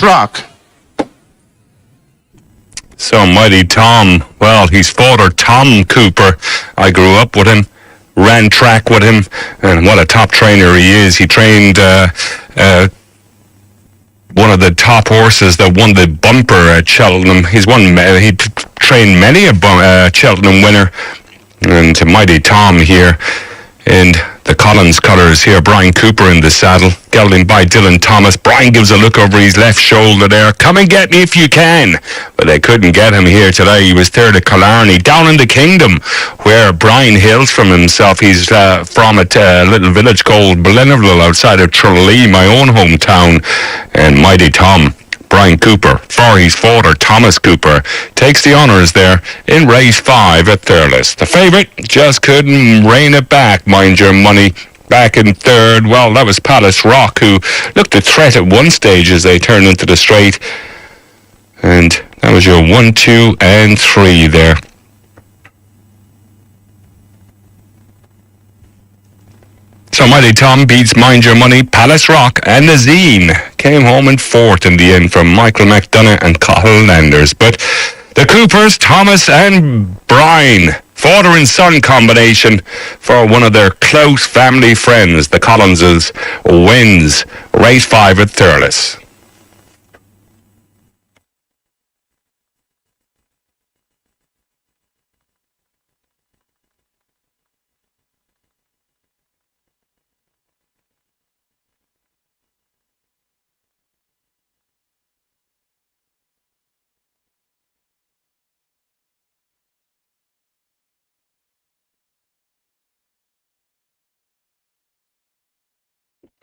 Rock. So Mighty Tom, well, he's father Tom Cooper. I grew up with him, ran track with him, and what a top trainer he is. He trained one of the top horses that won the bumper at Cheltenham. He trained many a Cheltenham winner, and Mighty Tom here in the Collins colours here. Brian Cooper in the saddle, gelding by Dylan Thomas. Brian gives a look over his left shoulder there. Come and get me if you can. But they couldn't get him here today. He was third at Killarney. Down in the Kingdom, where Brian hails from himself. He's from a little village called Blennerville outside of Tralee, my own hometown. And Mighty Tom, Brian Cooper, for his father, Thomas Cooper, takes the honours there in race 5 at Thurles. The favourite just couldn't rein it back, mind your money. Back in third, well, that was Palace Rock, who looked a threat at one stage as they turned into the straight. And that was your 1, 2, and 3 there. So Mighty Tom beats Mind Your Money, Palace Rock, and Nazine came home in fourth in the end from Michael McDonough and Cathal Landers. But the Coopers, Thomas and Brian, father and son combination for one of their close family friends, the Collinses, wins race 5 at Thurles.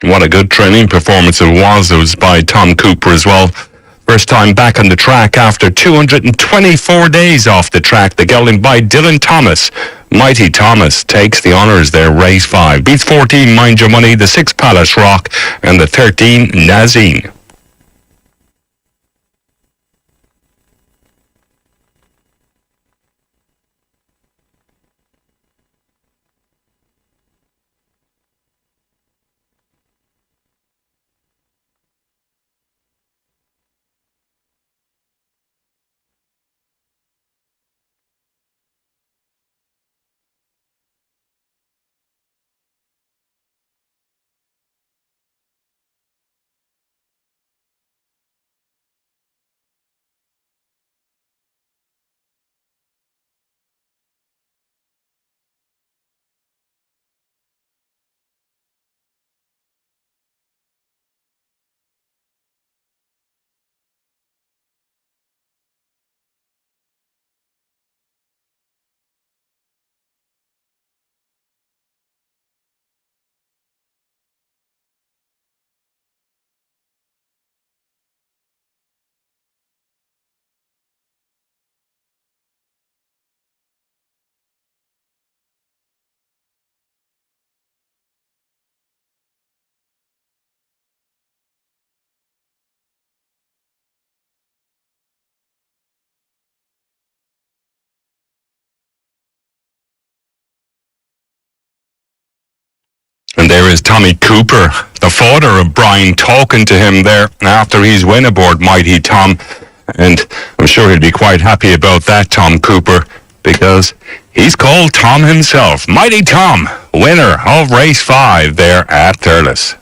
What a good training performance it was. It was by Tom Cooper as well. First time back on the track after 224 days off the track. The gelding by Dylan Thomas. Mighty Thomas takes the honours there, race 5. Beats 14, Mind Your Money, the 6 Palace Rock, and the 13, Nazine. And there is Tommy Cooper, the father of Brian, talking to him there after his win aboard Mighty Tom. And I'm sure he'll be quite happy about that, Tom Cooper, because he's called Tom himself. Mighty Tom, winner of race 5 there at Thurles.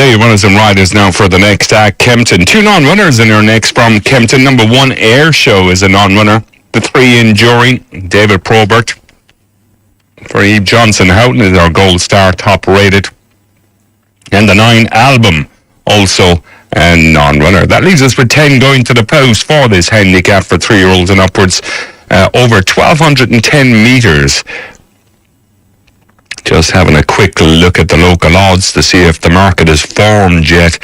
There you runners and riders now for the next at Kempton. 2 non-runners in our next from Kempton. Number 1, Air Show, is a non-runner. The 3, Enduring, David Probert. For Eve Johnson, Houghton is our Gold Star, top rated. And the 9, Album, also a non-runner. That leaves us with 10 going to the post for this handicap for 3-year-olds and upwards. Over 1,210 metres. Just having a quick look at the local odds to see if the market is formed yet.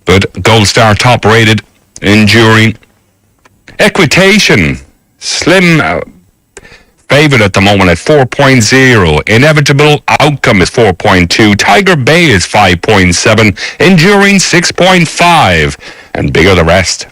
But Gold Star top rated, Enduring. Equitation, slim favourite at the moment at 4.0. Inevitable Outcome is 4.2. Tiger Bay is 5.7. Enduring 6.5. And bigger the rest.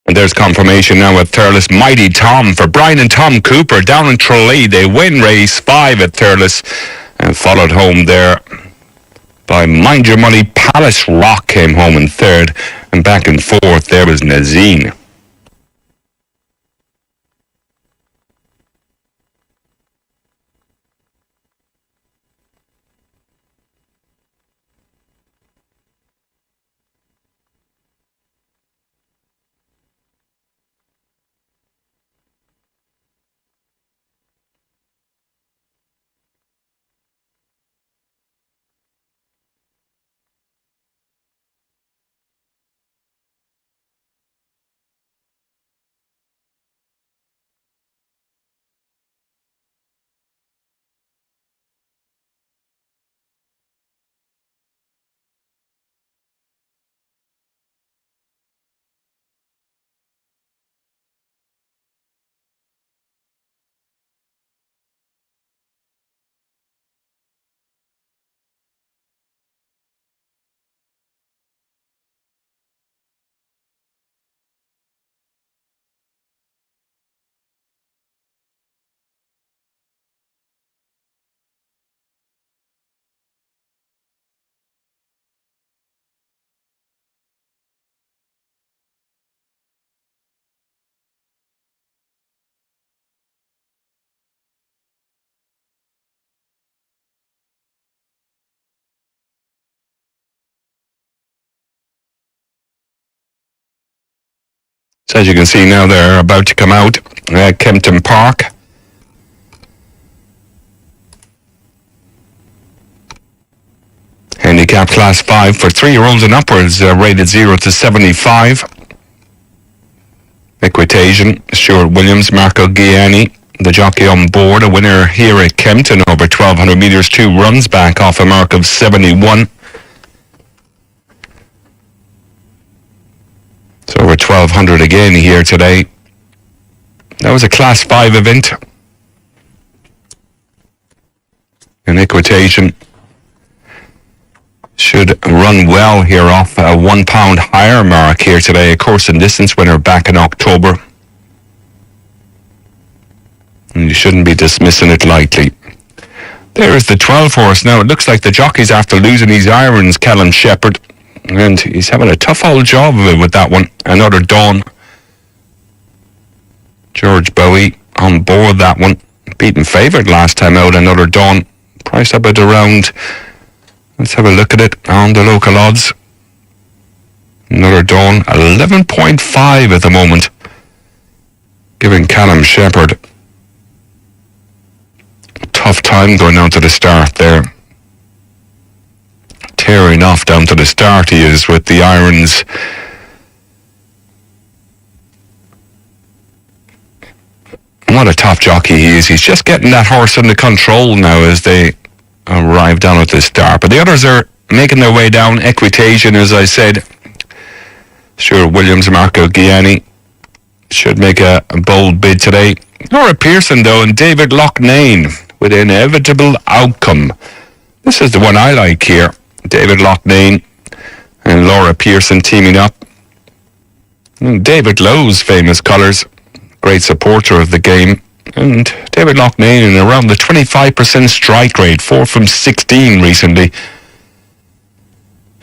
And there's confirmation now at Thurles. Mighty Tom for Brian and Tom Cooper down in Tralee. They win race 5 at Thurles and followed home there by Mind Your Money. Palace Rock came home in 3rd, and back in 4th there was Nazine. So as you can see now, they're about to come out at Kempton Park. Handicap class 5 for 3-year-olds and upwards, rated 0 to 75. Equitation, Stuart Williams, Marco Gianni, the jockey on board, a winner here at Kempton over 1,200 metres, 2 runs back off a mark of 71. So over 1,200 again here today. That was a class 5 event. And Equitation should run well here off a £1 higher mark here today. A course and distance winner back in October. And you shouldn't be dismissing it lightly. There is the 12 horse. Now it looks like the jockey's after losing his irons, Callum Shepherd. And he's having a tough old job of it with that one. Another Dawn. George Bowie on board that one. Beaten favourite last time out. Another Dawn. Priced up at around... Let's have a look at it on the local odds. Another Dawn, 11.5 at the moment, giving Callum Shepherd a tough time going down to the start there. Tearing off down to the start he is with the irons. What a top jockey he is. He's just getting that horse under control now as they arrive down at the start. But the others are making their way down. Equitation, as I said. Stuart Williams, Marco Gianni should make a bold bid today. Laura Pearson, though, and David Loughnane with Inevitable Outcome. This is the one I like here. David Loughnane and Laura Pearson teaming up. David Lowe's famous colours, great supporter of the game. And David Loughnane in around the 25% strike rate, 4 from 16 recently.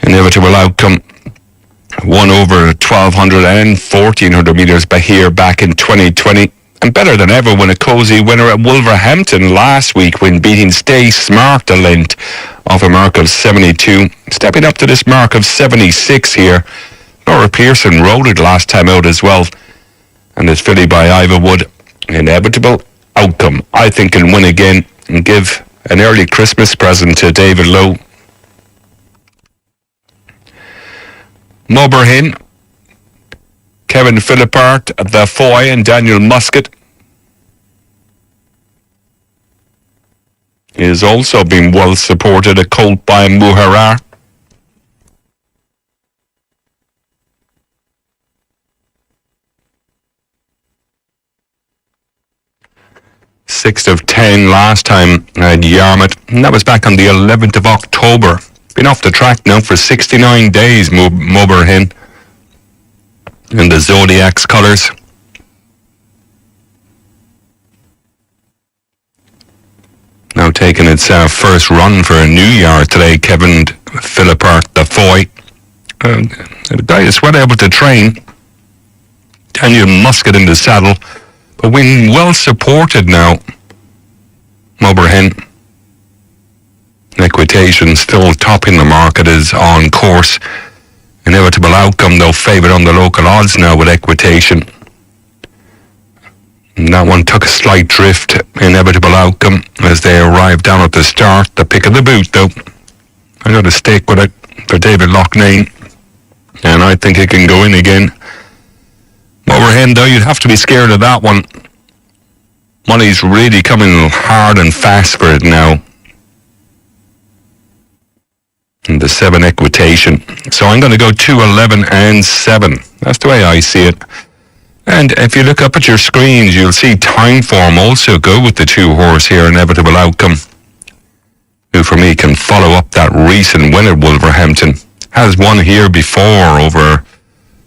Inevitable Outcome won over 1,200 and 1,400 metres by here back in 2020. And better than ever when a cosy winner at Wolverhampton last week when beating Stay Smart a length off a mark of 72. Stepping up to this mark of 76 here. Laura Pearson rode it last time out as well. And this filly by Iverwood, Inevitable Outcome, I think can win again and give an early Christmas present to David Lowe. Mobberhin, Kevin Philippart, The Foy and Daniel Muscat is also being well supported, a colt by Muharar. Sixth of 10 last time at Yarmouth, and that was back on the 11th of October. Been off the track now for 69 days, Mobberhin, in the Zodiac's colours. Now taking its first run for a new yard today, Kevin Philippart, The Foy. The guy is well able to train. Daniel Muscat in the saddle, but when well supported now, Mobberhin. Equitation still topping the market, is on course. Inevitable Outcome, though, favoured on the local odds now with Equitation. And that one took a slight drift, Inevitable Outcome, as they arrived down at the start. The pick of the boot, though. I got to stick with it for David Loughnane, and I think it can go in again. Mobberhin, though, you'd have to be scared of that one. Money's really coming hard and fast for it now. And the 7 Equitation. So I'm going to go 2, 11 and 7. That's the way I see it. And if you look up at your screens, you'll see Timeform also go with the 2 horse here, Inevitable Outcome, who for me can follow up that recent win at Wolverhampton. Has won here before over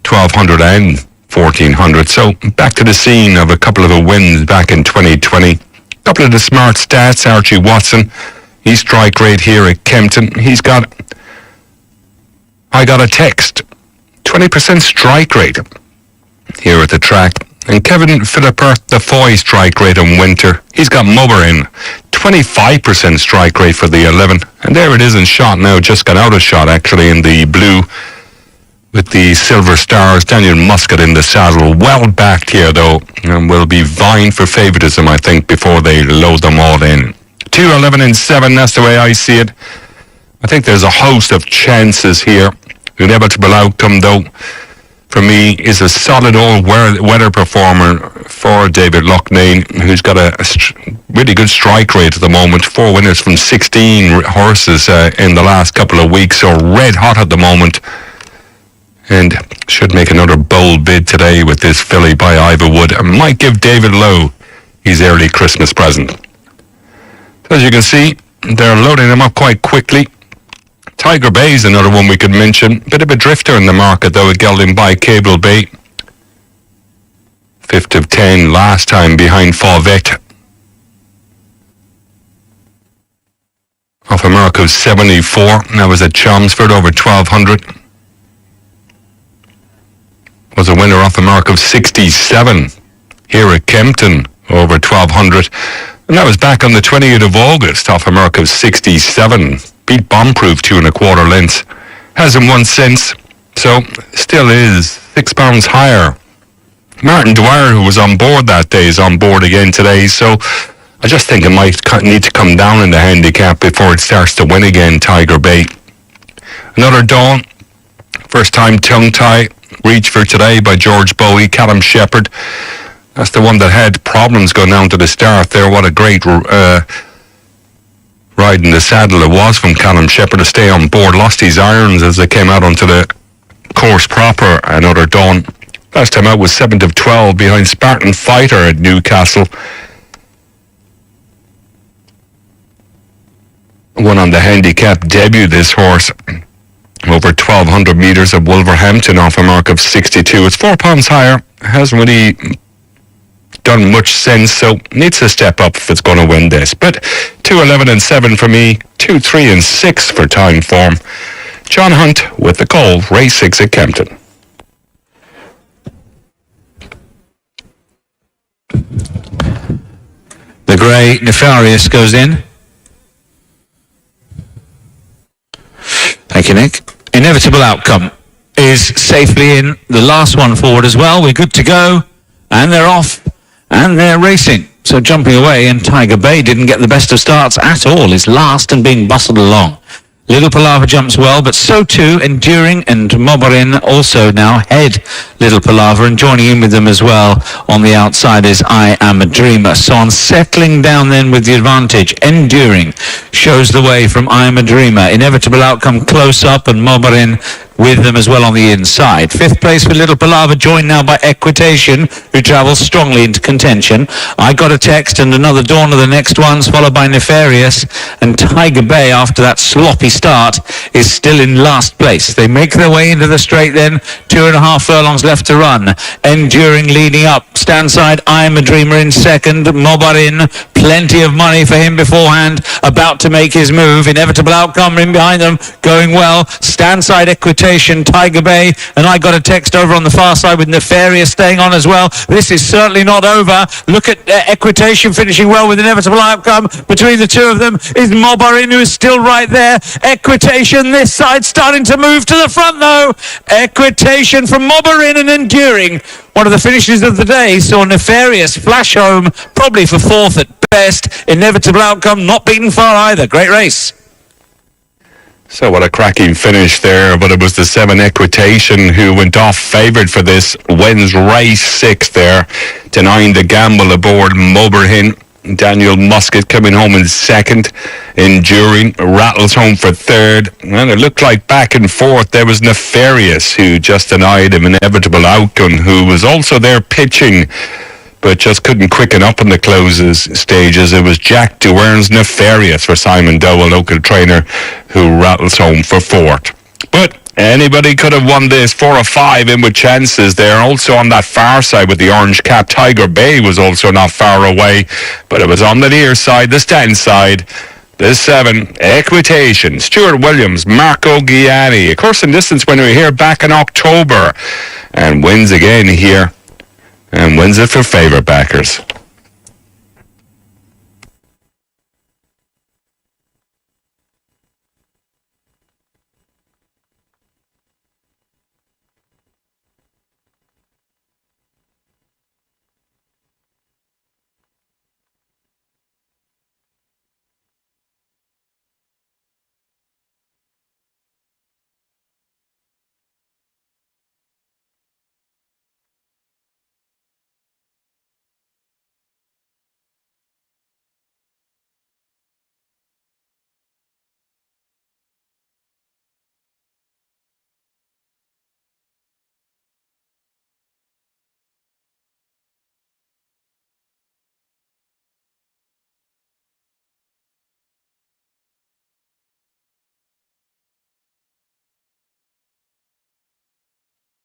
1,200 and 1,400. So back to the scene of a couple of wins back in 2020. A couple of the smart stats. Archie Watson, he's strike rate here at Kempton. I got a text, 20% strike rate here at the track. And Kevin Philippart, The Foy strike rate in winter. He's got Mobberhin, 25% strike rate for the 11. And there it is in shot now, just got out of shot actually in the blue with the silver stars. Daniel Muscat in the saddle, well backed here though, and will be vying for favoritism, I think, before they load them all in. 2, 11 and 7, that's the way I see it. I think there's a host of chances here. Inevitable Outcome, though, for me, is a solid all-weather performer for David Loughnane, who's got a really good strike rate at the moment. 4 winners from 16 horses in the last couple of weeks, so red hot at the moment. And should make another bold bid today with this filly by Iverwood. And might give David Lowe his early Christmas present. So as you can see, they're loading them up quite quickly. Tiger Bay is another one we could mention. Bit of a drifter in the market, though, gelding by Cable Bay. 5th of 10 last time behind Fauvette. Off a mark of 74. That was at Chelmsford, over 1,200. Was a winner off a mark of 67 here at Kempton, over 1,200. And that was back on the 20th of August, off a mark of 67. Beat Bombproof 2 1/4 lengths. Hasn't won since. So, still is 6 pounds higher. Martin Dwyer, who was on board that day, is on board again today. So, I just think it might need to come down in the handicap before it starts to win again, Tiger Bay. Another Dawn. First time tongue tie. Reach for Today by George Bowie, Callum Shepherd. That's the one that had problems going down to the start there. What a great ride in the saddle it was from Callum Shepherd to stay on board. Lost his irons as they came out onto the course proper. Another Dawn. Last time out was 7th of 12 behind Spartan Fighter at Newcastle. Won on the handicap debut, this horse. Over 1,200 metres at Wolverhampton off a mark of 62. It's 4 pounds higher. Hasn't really done much since, so needs to step up if it's going to win this. But 2, 11 and 7 for me. 2, 3 and 6 for Time Form. John Hunt with the call. Race 6 at Kempton. The grey Nefarious goes in. Thank you, Nick. Inevitable Outcome is safely in. The last one forward as well. We're good to go. And they're off. And they're racing. So jumping away, and Tiger Bay didn't get the best of starts at all. Is last and being bustled along. Little Palaver jumps well, but so too Enduring and Mobarin also now head Little Palaver, and joining in with them as well on the outside is I Am a Dreamer. So on settling down then with the advantage, Enduring shows the way from I Am a Dreamer. Inevitable Outcome close up, and Mobarin with them as well on the inside. 5th place for Little Palaver, joined now by Equitation, who travels strongly into contention. I Got a Text and Another Dawn are the next ones, followed by Nefarious, and Tiger Bay, after that sloppy start, is still in last place. They make their way into the straight then, 2.5 furlongs left to run. Enduring leading up, Standside, I Am a Dreamer in second, Mobarin, plenty of money for him beforehand, about to make his move. Inevitable Outcome in behind them, going well. Standside, Equitation, Tiger Bay, and I Got a Text over on the far side with Nefarious staying on as well. This is certainly not over. Look at Equitation finishing well with Inevitable Outcome. Between the two of them is Mobarin, who is still right there. Equitation this side starting to move to the front though. Equitation from Mobarin and Enduring. One of the finishes of the day saw Nefarious flash home, probably for 4th at best. Inevitable Outcome not beaten far either. Great race. So what a cracking finish there, but it was the 7 Equitation who went off favoured for this. Wins race 6 there, denying the gamble aboard Moberhin. Daniel Muscat coming home in second. Enduring rattles home for third. And it looked like back and forth. There was Nefarious who just denied him. Inevitable Outcome, who was also there pitching, but just couldn't quicken up in the closes stages. It was Jack Duern's Nefarious for Simon Doe, a local trainer, who rattles home for 4th. But anybody could have won this. 4 or 5 in with chances there. Also on that far side with the orange cap, Tiger Bay was also not far away, but it was on the near side, the stand side. The 7, Equitation, Stuart Williams, Marco Ghiani, a course and distance winner here back in October, and wins again here. And wins it for favourite backers.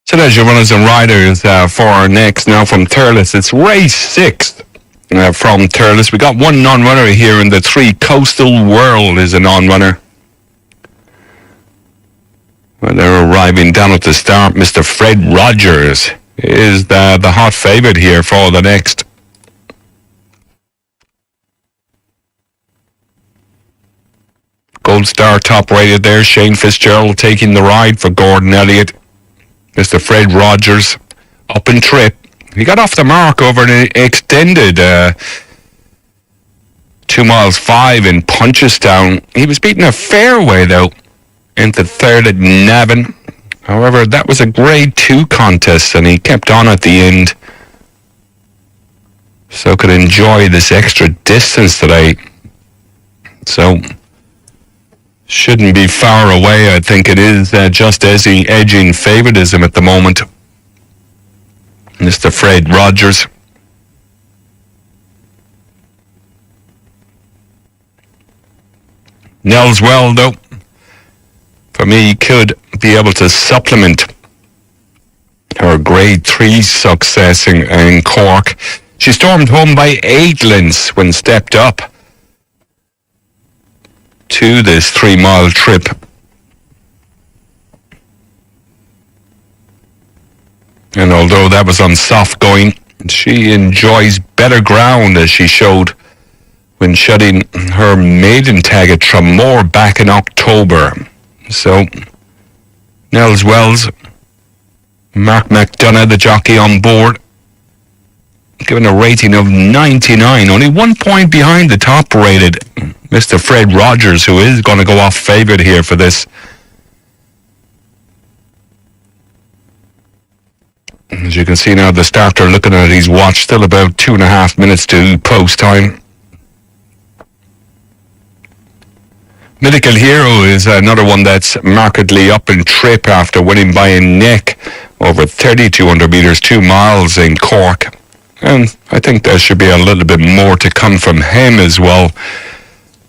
So there's your runners and riders for our next. Now from Thurles, it's race 6 from Thurles. We got one non-runner here in the 3. Coastal World is a non-runner. Well, they're arriving down at the start. Mr. Fred Rogers is the hot favourite here for the next. Gold Star top rated there. Shane Fitzgerald taking the ride for Gordon Elliott. Mr. Fred Rogers up and trip. He got off the mark over an extended 2 miles 5 in Punchestown. He was beating a fairway though into third at Navan. However, that was a grade 2 contest and he kept on at the end, so could enjoy this extra distance today. So shouldn't be far away. I think it is just edging favoritism at the moment. Mr. Fred Rogers. Nels Well, though, for me, could be able to supplement her grade 3 success in Cork. She stormed home by 8 lengths when stepped up to this 3-mile trip. And although that was on soft going, she enjoys better ground, as she showed when shutting her maiden tag at Tramore back in October. So, Nels Wells, Mark McDonough, the jockey on board, given a rating of 99, only 1 point behind the top-rated Mr. Fred Rogers, who is going to go off favourite here for this. As you can see now, the starter looking at his watch, still about 2.5 minutes to post time. Mythical Hero is another one that's markedly up in trip after winning by a neck over 3,200 metres, 2 miles in Cork. And I think there should be a little bit more to come from him as well.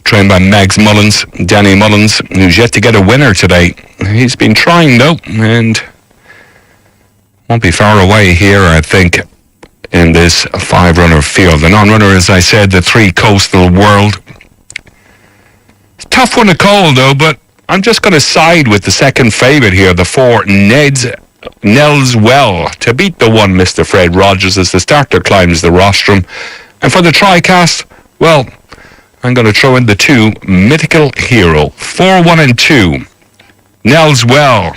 Trained by Mags Mullins, Danny Mullins, who's yet to get a winner today. He's been trying though, and won't be far away here, I think, in this 5-runner field. The non-runner, as I said, the 3 Coastal World. It's a tough one to call, though, but I'm just going to side with the second favourite here, the 4 Nels Well, to beat the 1 Mr. Fred Rogers as the starter climbs the rostrum. And for the TriCast, well, I'm going to throw in the 2 Mythical Hero, 4, 1 and 2. Nels Well,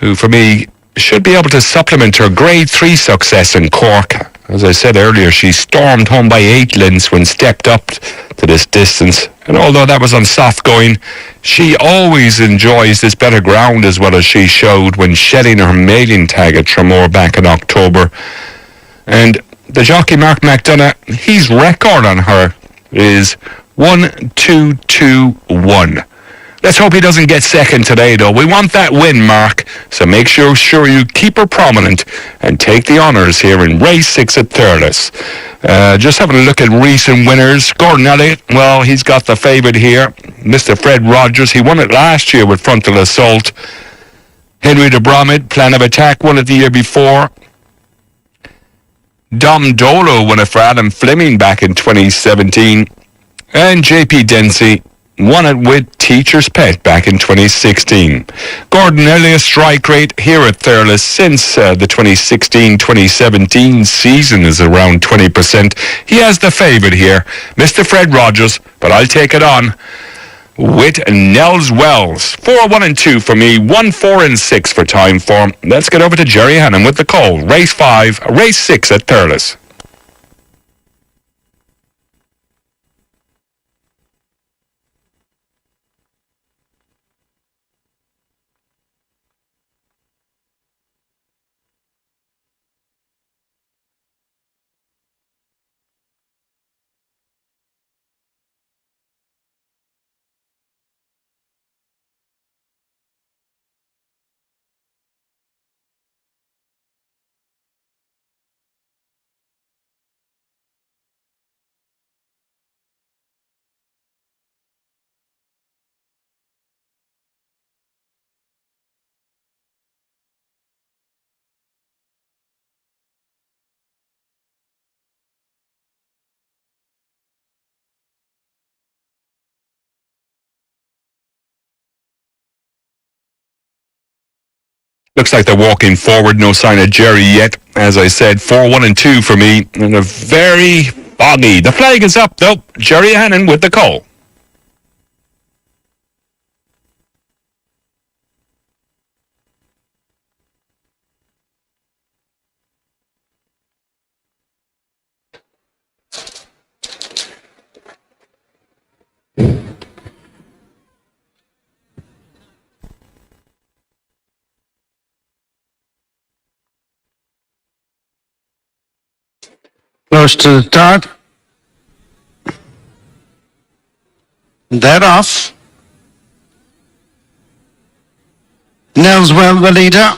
who for me should be able to supplement her grade 3 success in Cork. As I said earlier, she stormed home by 8 lengths when stepped up to this distance. And although that was on soft going, she always enjoys this better ground, as well as she showed when shedding her maiden tag at Tramore back in October. And the jockey Mark McDonough, his record on her is 1-2-2-1. Let's hope he doesn't get second today, though. We want that win, Mark. So make sure you keep her prominent and take the honours here in race 6 at Thurles. Just having a look at recent winners. Gordon Elliott, well, he's got the favourite here. Mr. Fred Rogers, he won it last year with Frontal Assault. Henry de Bromid, Plan of Attack, won it the year before. Dom Dolo won it for Adam Fleming back in 2017. And JP Dempsey won it with Teacher's Pet back in 2016. Gordon Elliott's strike rate here at Thurles since the 2016-2017 season is around 20%. He has the favourite here, Mr. Fred Rogers, but I'll take it on with Nels Wells. 4, 1 and 2 for me, 1, 4 and 6 for time form. Let's get over to Jerry Hannon with the call. Race 5, race 6 at Thurles. Looks like they're walking forward. No sign of Jerry yet. As I said, 4, 1 and 2 for me. And a very foggy. The flag is up, though. Jerry Hannon with the call. Close to the start. They're off. Nelswell, the leader,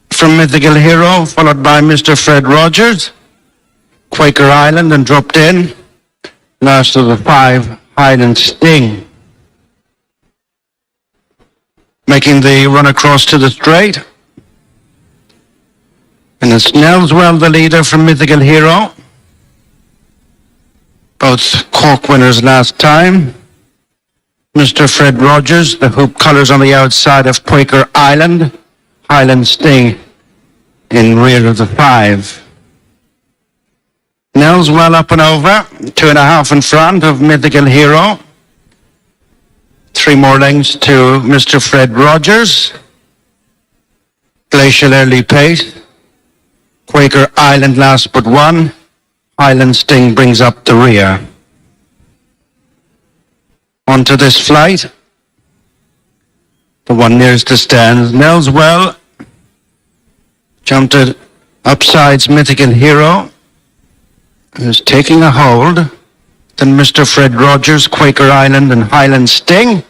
from Mythical Hero, followed by Mr. Fred Rogers, Quaker Island, and dropped in. Last of the 5, Highland Sting. Making the run across to the straight. And it's Nelswell, the leader, from Mythical Hero. Both Cork winners last time. Mr. Fred Rogers, the hoop colours on the outside of Quaker Island. Highland Sting in rear of the 5. Nels well up and over, 2.5 in front of Mythical Hero. 3 more lengths to Mr. Fred Rogers. Glacial early pace. Quaker Island last but 1. Highland Sting brings up the rear. Onto this flight. The one nearest the stands. Nelswell jumped it upsides Mythical Hero, who's taking a hold. Then Mr. Fred Rogers, Quaker Island, and Highland Sting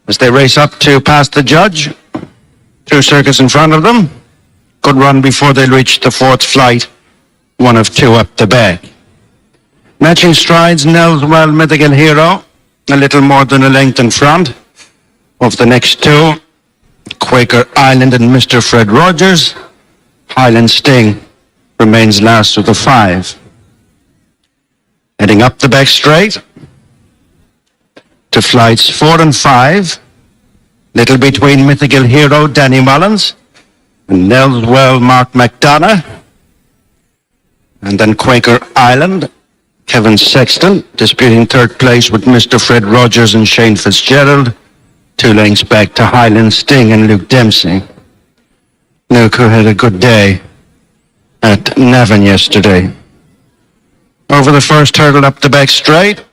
as they race up to pass the judge. 2 circuits in front of them. Good run before they reach the 4th flight. 1 of 2 up the back. Matching strides, Nelswell, Mythical Hero, a little more than a length in front of the next 2. Quaker Island and Mr. Fred Rogers. Highland Sting remains last of the 5. Heading up the back straight to flights 4 and 5. Little between Mythical Hero, Danny Mullins, and Nelswell, Mark McDonough. And then Quaker Island, Kevin Sexton, disputing 3rd place with Mr. Fred Rogers and Shane Fitzgerald. 2 lengths back to Highland Sting and Luke Dempsey. Luke, who had a good day at Navan yesterday. Over the first hurdle up the back straight.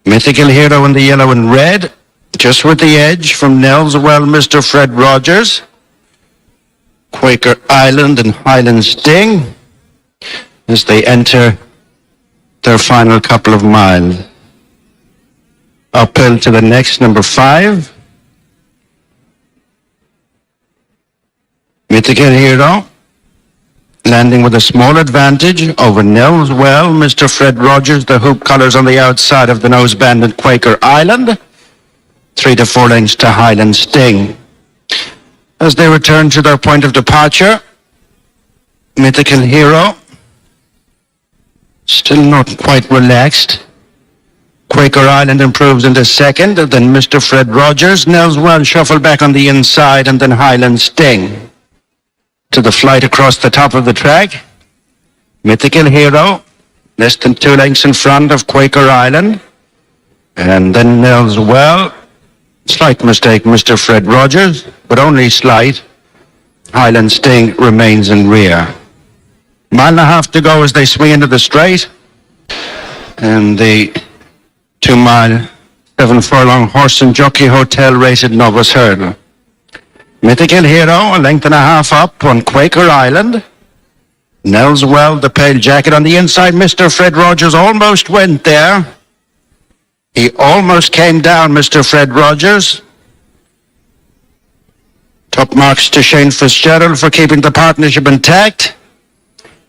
Mythical Hero in the yellow and red. Just with the edge from Nelswell, Mr. Fred Rogers. Quaker Island and Highland Sting as they enter their final couple of miles. Uphill to the next, number 5. Mythical Hero landing with a small advantage over Nelswell, Mr. Fred Rogers, the hoop colours on the outside of the noseband at Quaker Island. 3 to 4 lengths to Highland Sting. As they return to their point of departure, Mythical Hero still not quite relaxed. Quaker Island improves into 2nd, then Mr. Fred Rogers. Nelswell shuffle back on the inside, and then Highland Sting. To the flight across the top of the track. Mythical Hero, less than 2 lengths in front of Quaker Island. And then Nelswell, slight mistake, Mr. Fred Rogers, but only slight. Highland Sting remains in rear. 1.5 miles to go as they swing into the straight. And the 2-mile, 7-furlong horse and jockey hotel race at Novus Hurdle. Mythical Hero, a length and a half up on Quaker Island. Nelswell, the pale jacket on the inside. Mr. Fred Rogers almost went there. He almost came down, Mr. Fred Rogers. Top marks to Shane Fitzgerald for keeping the partnership intact.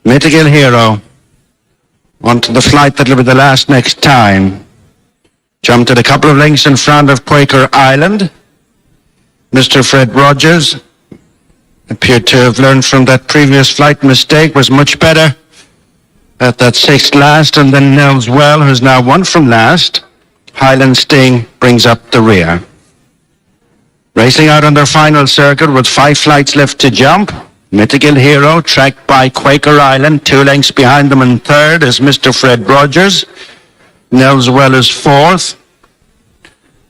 Mythical Hero onto the flight that'll be the last next time. Jumped at a couple of lengths in front of Quaker Island. Mr. Fred Rogers appeared to have learned from that previous flight mistake, was much better at that 6th last, and then Nelswell, who's now 1 from last. Highland Sting brings up the rear. Racing out on their final circuit with 5 flights left to jump. Mythical Hero, tracked by Quaker Island. 2 lengths behind them in 3rd is Mr. Fred Rogers. Nelswell is 4th.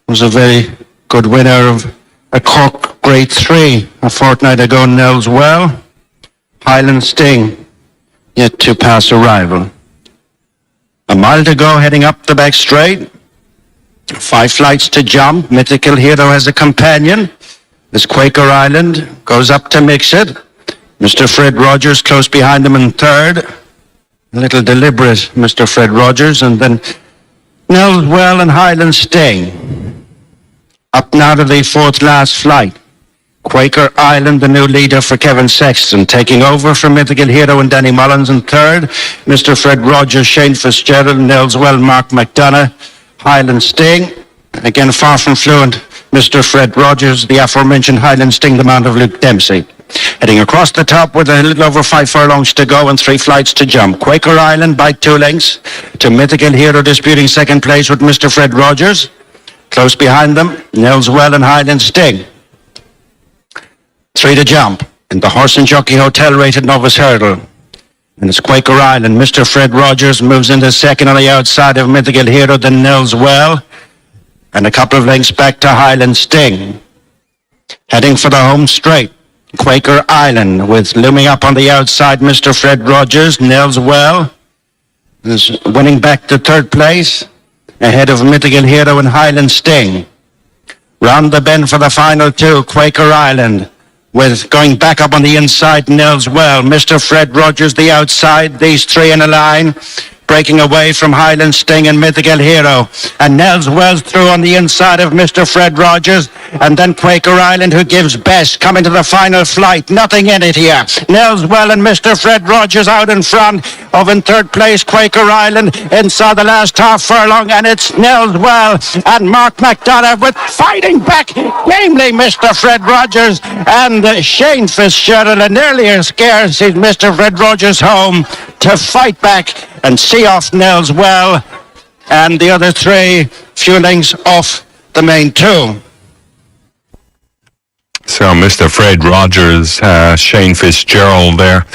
Was a very good winner of a Cork Grade 3 a fortnight ago, Nelswell. Highland Sting yet to pass a rival. 1 mile to go, heading up the back straight. 5 flights to jump. Mythical Hero has a companion as Quaker Island goes up to mix it. Mr. Fred Rogers close behind him in third. A little deliberate, Mr. Fred Rogers, and then Nelswell and Highland Sting. Up now to the fourth last flight. Quaker Island, the new leader for Kevin Sexton, taking over from Mythical Hero and Danny Mullins in third. Mr. Fred Rogers, Shane Fitzgerald, Nelswell, Mark McDonough, Highland Sting. Again, far from fluent, Mr. Fred Rogers, the aforementioned Highland Sting, the man of Luke Dempsey. Heading across the top with a little over 5 furlongs to go and 3 flights to jump. Quaker Island by 2 lengths to Mythical Hero, disputing second place with Mr. Fred Rogers. Close behind them, Nelswell and Highland Sting. 3 to jump in the Horse and Jockey Hotel rated novice hurdle. And it's Quaker Island. Mr. Fred Rogers moves into second on the outside of Mythical Hero, then Nelswell. And a couple of lengths back to Highland Sting. Heading for the home straight. Quaker Island with looming up on the outside Mr. Fred Rogers. Nelswell is winning back to third place ahead of Mythical Hero and Highland Sting. Round the bend for the final 2, Quaker Island with going back up on the inside Nelswell. Mr. Fred Rogers the outside, these 3 in a line. Breaking away from Highland Sting and Mythical Hero. And Nelswell's through on the inside of Mr. Fred Rogers. And then Quaker Island, who gives best, coming to the final flight. Nothing in it here. Nelswell and Mr. Fred Rogers out in front of in third place Quaker Island inside the last half furlong. And it's Nelswell and Mark McDonough with fighting back gamely Mr. Fred Rogers and Shane Fitzgerald. And earlier scarce is Mr. Fred Rogers home to fight back and see off Nelswell and the other 3 few lengths off the main 2. So Mr. Fred Rogers, Shane Fitzgerald there,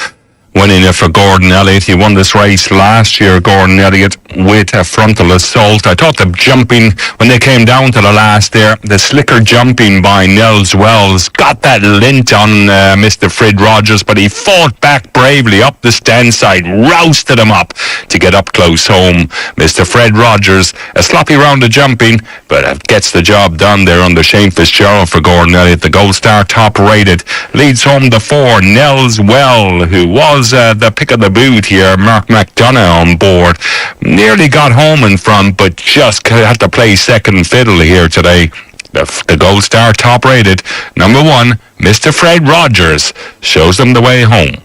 winning it for Gordon Elliott. He won this race last year, Gordon Elliott, with a frontal assault. I thought the jumping, when they came down to the last there, the slicker jumping by Nelswell's got that lint on Mr. Fred Rogers, but he fought back bravely up the stand side, rousted him up to get up close home. Mr. Fred Rogers, a sloppy round of jumping, but gets the job done there under Shane Fitzgerald for Gordon Elliott. The Gold Star top rated leads home the 4, Nelswell, who was the pick of the boot here. Mark McDonough on board. Nearly got home in front, but just had to play second fiddle here today. The Gold Star top rated, number 1, Mr. Fred Rogers, shows them the way home.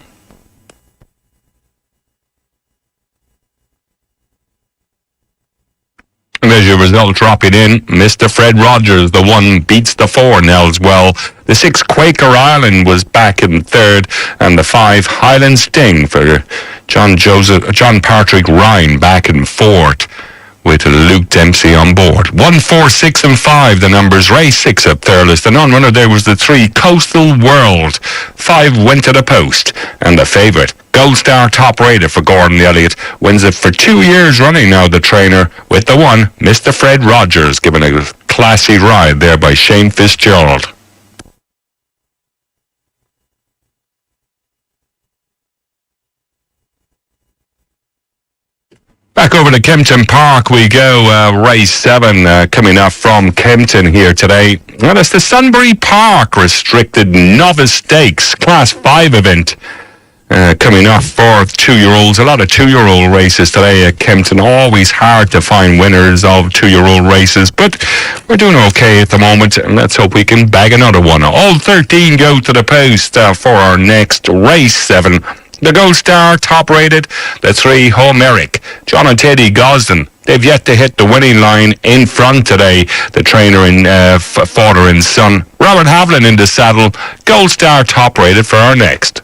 And there's your result dropping in. Mr. Fred Rogers, the 1 beats the 4, Nelswell. The 6, Quaker Island, was back in third. And the 5, Highland Sting for John Patrick Ryan back in fourth, with Luke Dempsey on board. 1, 4, 6 and 5, the numbers. Race 6 up there. The non-runner there was the 3, Coastal World. 5 went to the post. And the favourite, Gold Star top rated for Gordon Elliott, wins it for 2 years running now, the trainer, with the 1, Mr. Fred Rogers, given a classy ride there by Shane Fitzgerald. Back over to Kempton Park we go. Race 7 coming up from Kempton here today. Well, it's the Sunbury Park Restricted Novice Stakes Class 5 event coming up for 2-year-olds. A lot of 2-year-old races today at Kempton. Always hard to find winners of 2-year-old races, but we're doing okay at the moment, and let's hope we can bag another one. All 13 go to the post for our next race 7. The Gold Star top rated, the 3, Homeric, John and Teddy Gosden. They've yet to hit the winning line in front today. The trainer in father and son, Robert Havlin in the saddle. Gold Star top rated for our next.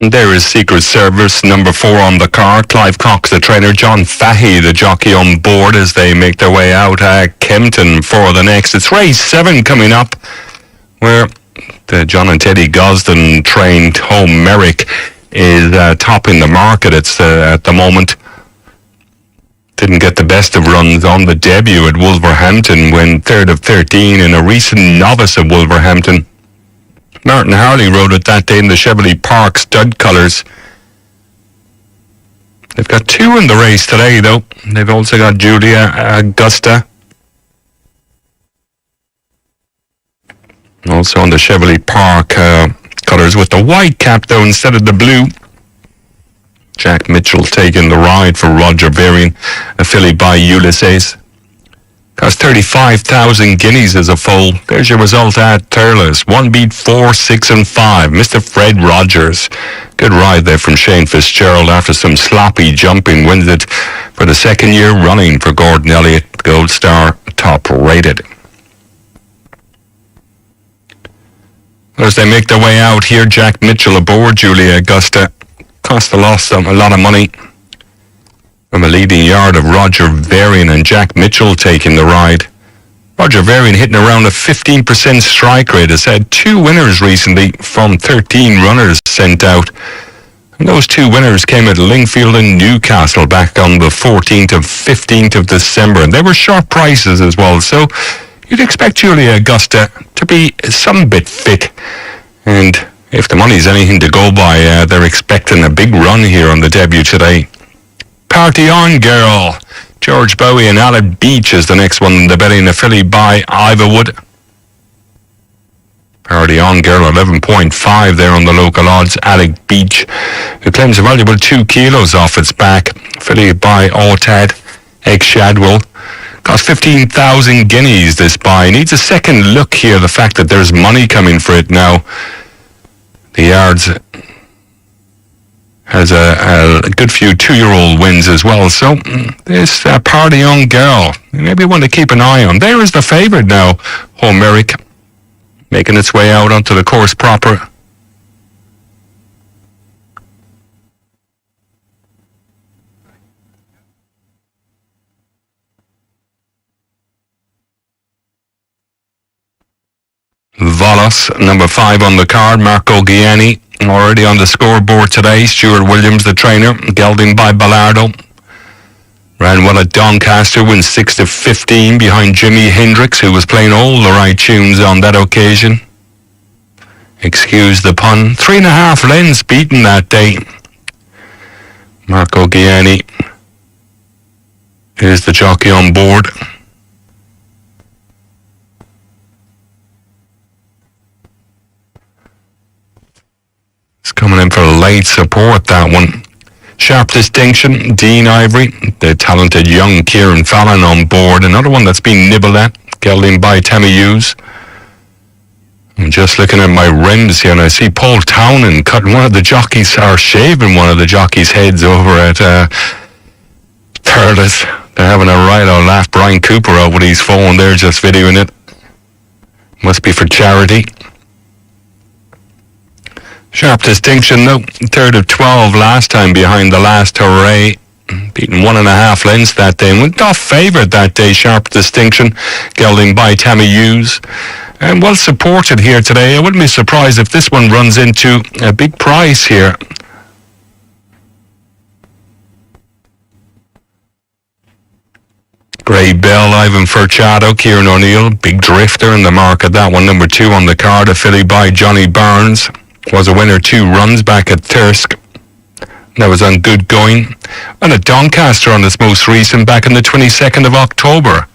And there is Secret Service, number 4 on the card. Clive Cox, the trainer. John Fahey, the jockey, on board as they make their way out. Kempton for the next. It's race 7 coming up, where the John and Teddy Gosden trained Home Merrick is topping the market. It's at the moment. Didn't get the best of runs on the debut at Wolverhampton, when 3rd of 13 in a recent novice at Wolverhampton. Martin Harley rode it that day in the Chevrolet Park stud colours. They've got 2 in the race today, though. They've also got Julia Augusta. Also on the Chevrolet Park colours with the white cap, though, instead of the blue. Jack Mitchell taking the ride for Roger Varian, a filly by Ulysses. Cost 35,000 guineas as a foal. There's your result at Thurles. 1 beat 4, 6 and 5. Mr. Fred Rogers. Good ride there from Shane Fitzgerald after some sloppy jumping. Wins it for the 2nd year running for Gordon Elliott. Gold Star top rated. As they make their way out here, Jack Mitchell aboard Julia Augusta. Cost a lot of money. From a leading yard of Roger Varian and Jack Mitchell taking the ride. Roger Varian hitting around a 15% strike rate. Has had 2 winners recently from 13 runners sent out. And those 2 winners came at Lingfield and Newcastle back on the 14th and 15th of December. And they were short prices as well. So you'd expect Julia Augusta to be some bit fit. And if the money's anything to go by, they're expecting a big run here on the debut today. Party On Girl. George Bowie and Alec Beach is the next one. The betting, a filly by Iverwood. Party On Girl, 11.5 there on the local odds. Alec Beach, who claims a valuable 2 kilos off its back. Filly by Autad, Egg Shadwell. Cost 15,000 guineas this buy. Needs a second look here, the fact that there's money coming for it now. The yards has a good few 2-year-old wins as well. So this Party On Girl, maybe one to keep an eye on. There is the favourite now, Home Merrick, making its way out onto the course proper. Volos, number 5 on the card. Marco Gianni already on the scoreboard today. Stuart Williams, the trainer, gelding by Ballardo. Ran well at Doncaster, wins 6 of 15 behind Jimi Hendrix, who was playing all the right tunes on that occasion. Excuse the pun. 3.5 lengths beaten that day. Marco Gianni is the jockey on board. It's coming in for late support, that one. Sharp Distinction, Dean Ivory, the talented young Kieran Fallon on board. Another one that's been nibbled at, gelding by Tammy Hughes. I'm just looking at my rims here and I see Paul Townend cutting one of the jockeys, or shaving one of the jockeys' heads over at Thurles. They're having a right old laugh. Brian Cooper out with his phone there, just videoing it. Must be for charity. Sharp Distinction, though, 3rd of 12 last time behind the last hooray. Beaten 1.5 lengths that day and went off favourite that day. Sharp Distinction, gelding by Tammy Hughes. And well supported here today. I wouldn't be surprised if this one runs into a big price here. Grey Bell, Ivan Furchado, Kieran O'Neill, big drifter in the market. That one, number 2 on the card, a filly by Johnny Barnes. Was a winner 2 runs back at Thirsk. That was on good going. And at Doncaster on its most recent back on the 22nd of October.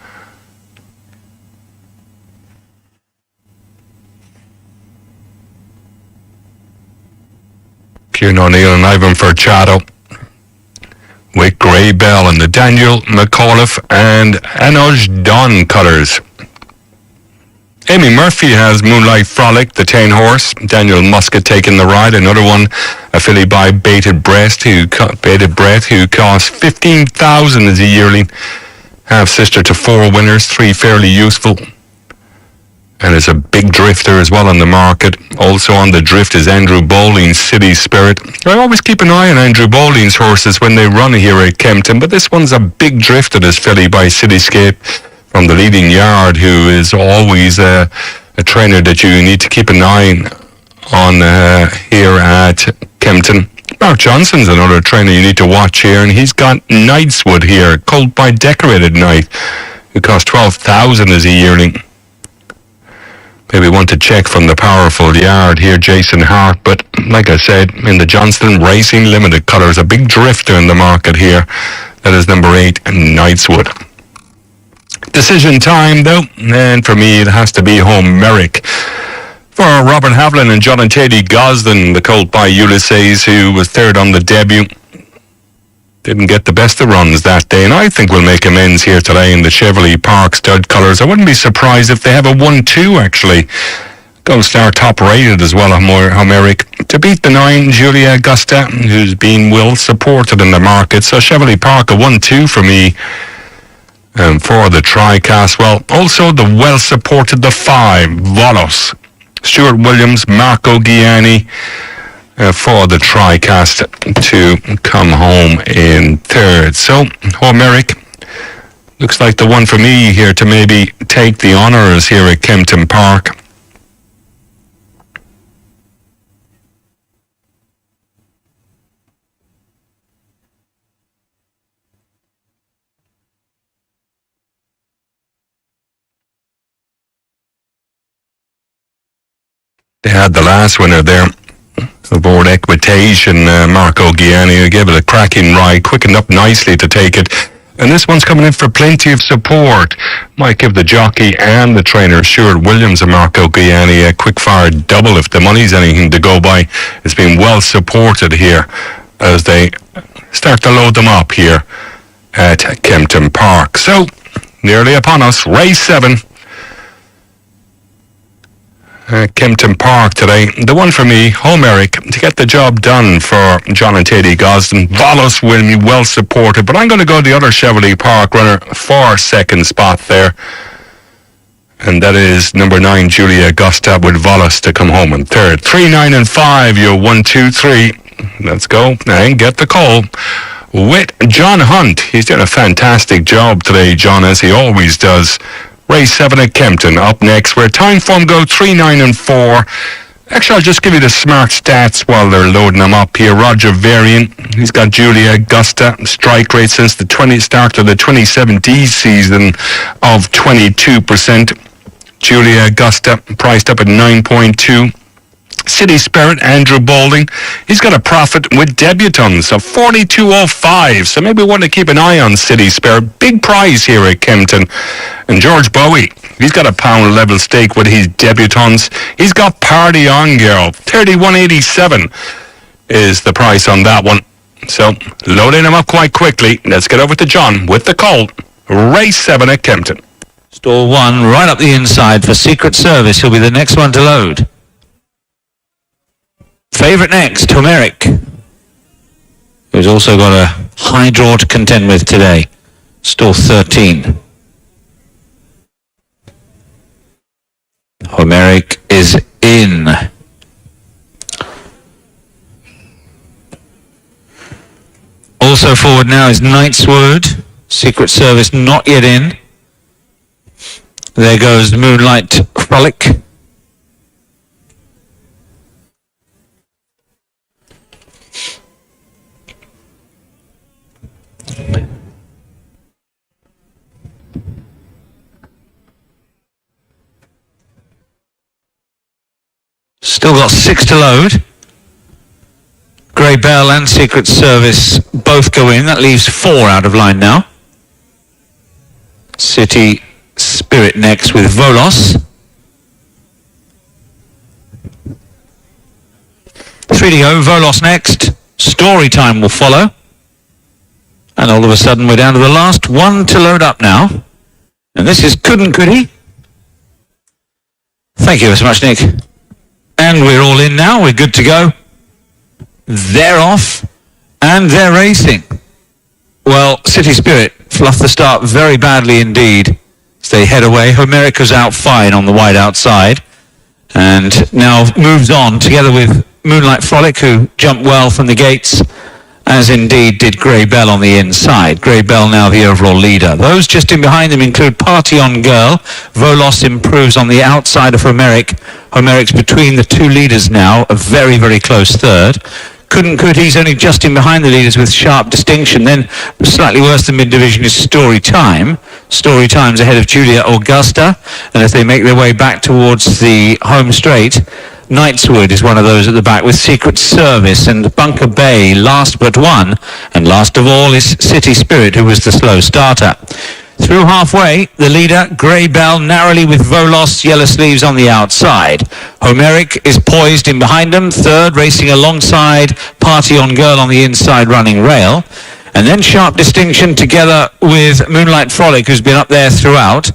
Kieran O'Neill and Ivan Furchado with Grey Bell and the Daniel McAuliffe and Anuj Don colours. Amy Murphy has Moonlight Frolic, the 10 horse. Daniel Muscat taking the ride. Another one, a filly by Baited Breath, who cost 15,000 as a yearling. Half sister to 4 winners, 3 fairly useful. and is a big drifter as well on the market. Also on the drift is Andrew Bowling's City Spirit. I always keep an eye on Andrew Bowling's horses when they run here at Kempton, but this one's a big drifter, this filly by Cityscape from the leading yard, who is always a trainer that you need to keep an eye on here at Kempton. Mark Johnson's another trainer you need to watch here, and he's got Knightswood here, colt by Decorated Knight, who cost 12,000 as a yearling. Maybe want to check from the powerful yard here, Jason Hart, but like I said, in the Johnston Racing Limited colours, a big drifter in the market here. That is number 8, Knightswood. Decision time though, and for me it has to be Homeric. For Robert Havlin and John and Teddy Gosden, the colt by Ulysses, who was third on the debut. Didn't get the best of runs that day, and I think we'll make amends here today in the Chevrolet Park stud colours. I wouldn't be surprised if they have a 1-2 actually. Gold Star top rated as well, Homeric. To beat the 9, Julia Augusta, who's been well supported in the market. So Chevrolet Park a 1-2 for me. For the Tricast, well, also the well supported the 5, Volos. Stuart Williams, Marco Gianni. For the Tricast to come home in third. So, Homeric looks like the one for me here to maybe take the honours here at Kempton Park. They had the last winner there aboard Equitation, Marco Gianni, who gave it a cracking ride, quickened up nicely to take it. And this one's coming in for plenty of support. Might give the jockey and the trainer, Stuart Williams and Marco Gianni, a quick-fire double if the money's anything to go by. It's been well supported here as they start to load them up here at Kempton Park. So, nearly upon us, race 7. Kempton Park today. The one for me, Homeric, to get the job done for John and Teddy Gosden. Volos will be well supported, but I'm going to go the other Chevrolet Park runner for second spot there. And that is number 9, Julia Augusta, with Volos to come home in third. 3, 9, and 5, you're 1, 2, 3. Let's go and get the call with John Hunt. He's doing a fantastic job today, John, as he always does. Race 7 at Kempton up next, where time form go 3, 9, and 4. Actually, I'll just give you the smart stats while they're loading them up here. Roger Varian, he's got Julia Augusta, strike rate since the start of the 2017 season of 22%. Julia Augusta priced up at 9.2. City Spirit, Andrew Bowling, he's got a profit with debutants of 42.05, so maybe we want to keep an eye on City Spirit. Big prize here at Kempton. And George Bowie, he's got a pound level stake with his debutants. He's got Party On Girl, 31.87 is the price on that one. So, loading them up quite quickly. Let's get over to John with the call. Race 7 at Kempton. Stall 1 right up the inside for Secret Service. He'll be the next one to load. Favourite next, Homeric, who's also got a high draw to contend with today. Stall 13. Homeric is in. Also forward now is Knightswood. Secret Service not yet in. There goes Moonlight Frolic. Still got 6 to load. Grey Bell and Secret Service both go in. That leaves 4 out of line now. City Spirit next with Volos. 3 to go. Volos next. Story Time will follow. And all of a sudden we're down to the last one to load up now. And this is Couldn't Could He? Thank you so much, Nick. And we're all in now. We're good to go. They're off. And they're racing. Well, City Spirit fluffed the start very badly indeed. as they head away. Homerica's out fine on the wide outside, and now moves on together with Moonlight Frolic, who jumped well from the gates, as indeed did Grey Bell on the inside. Grey Bell now the overall leader. Those just in behind them include Party On Girl. Volos improves on the outside of Homeric. Homeric's between the two leaders now, a very, very close third. He's only just in behind the leaders with sharp distinction. Then slightly worse than mid-division is Story Time. Story Time's ahead of Julia Augusta, and as they make their way back towards the home straight, Knightswood is one of those at the back with Secret Service, and Bunker Bay last but one, and last of all is City Spirit, who was the slow starter. Through halfway, the leader, Grey Bell, narrowly with Volos, Yellow Sleeves on the outside. Homeric is poised in behind them, third, racing alongside Party On Girl on the inside running rail. And then Sharp Distinction together with Moonlight Frolic, who's been up there throughout.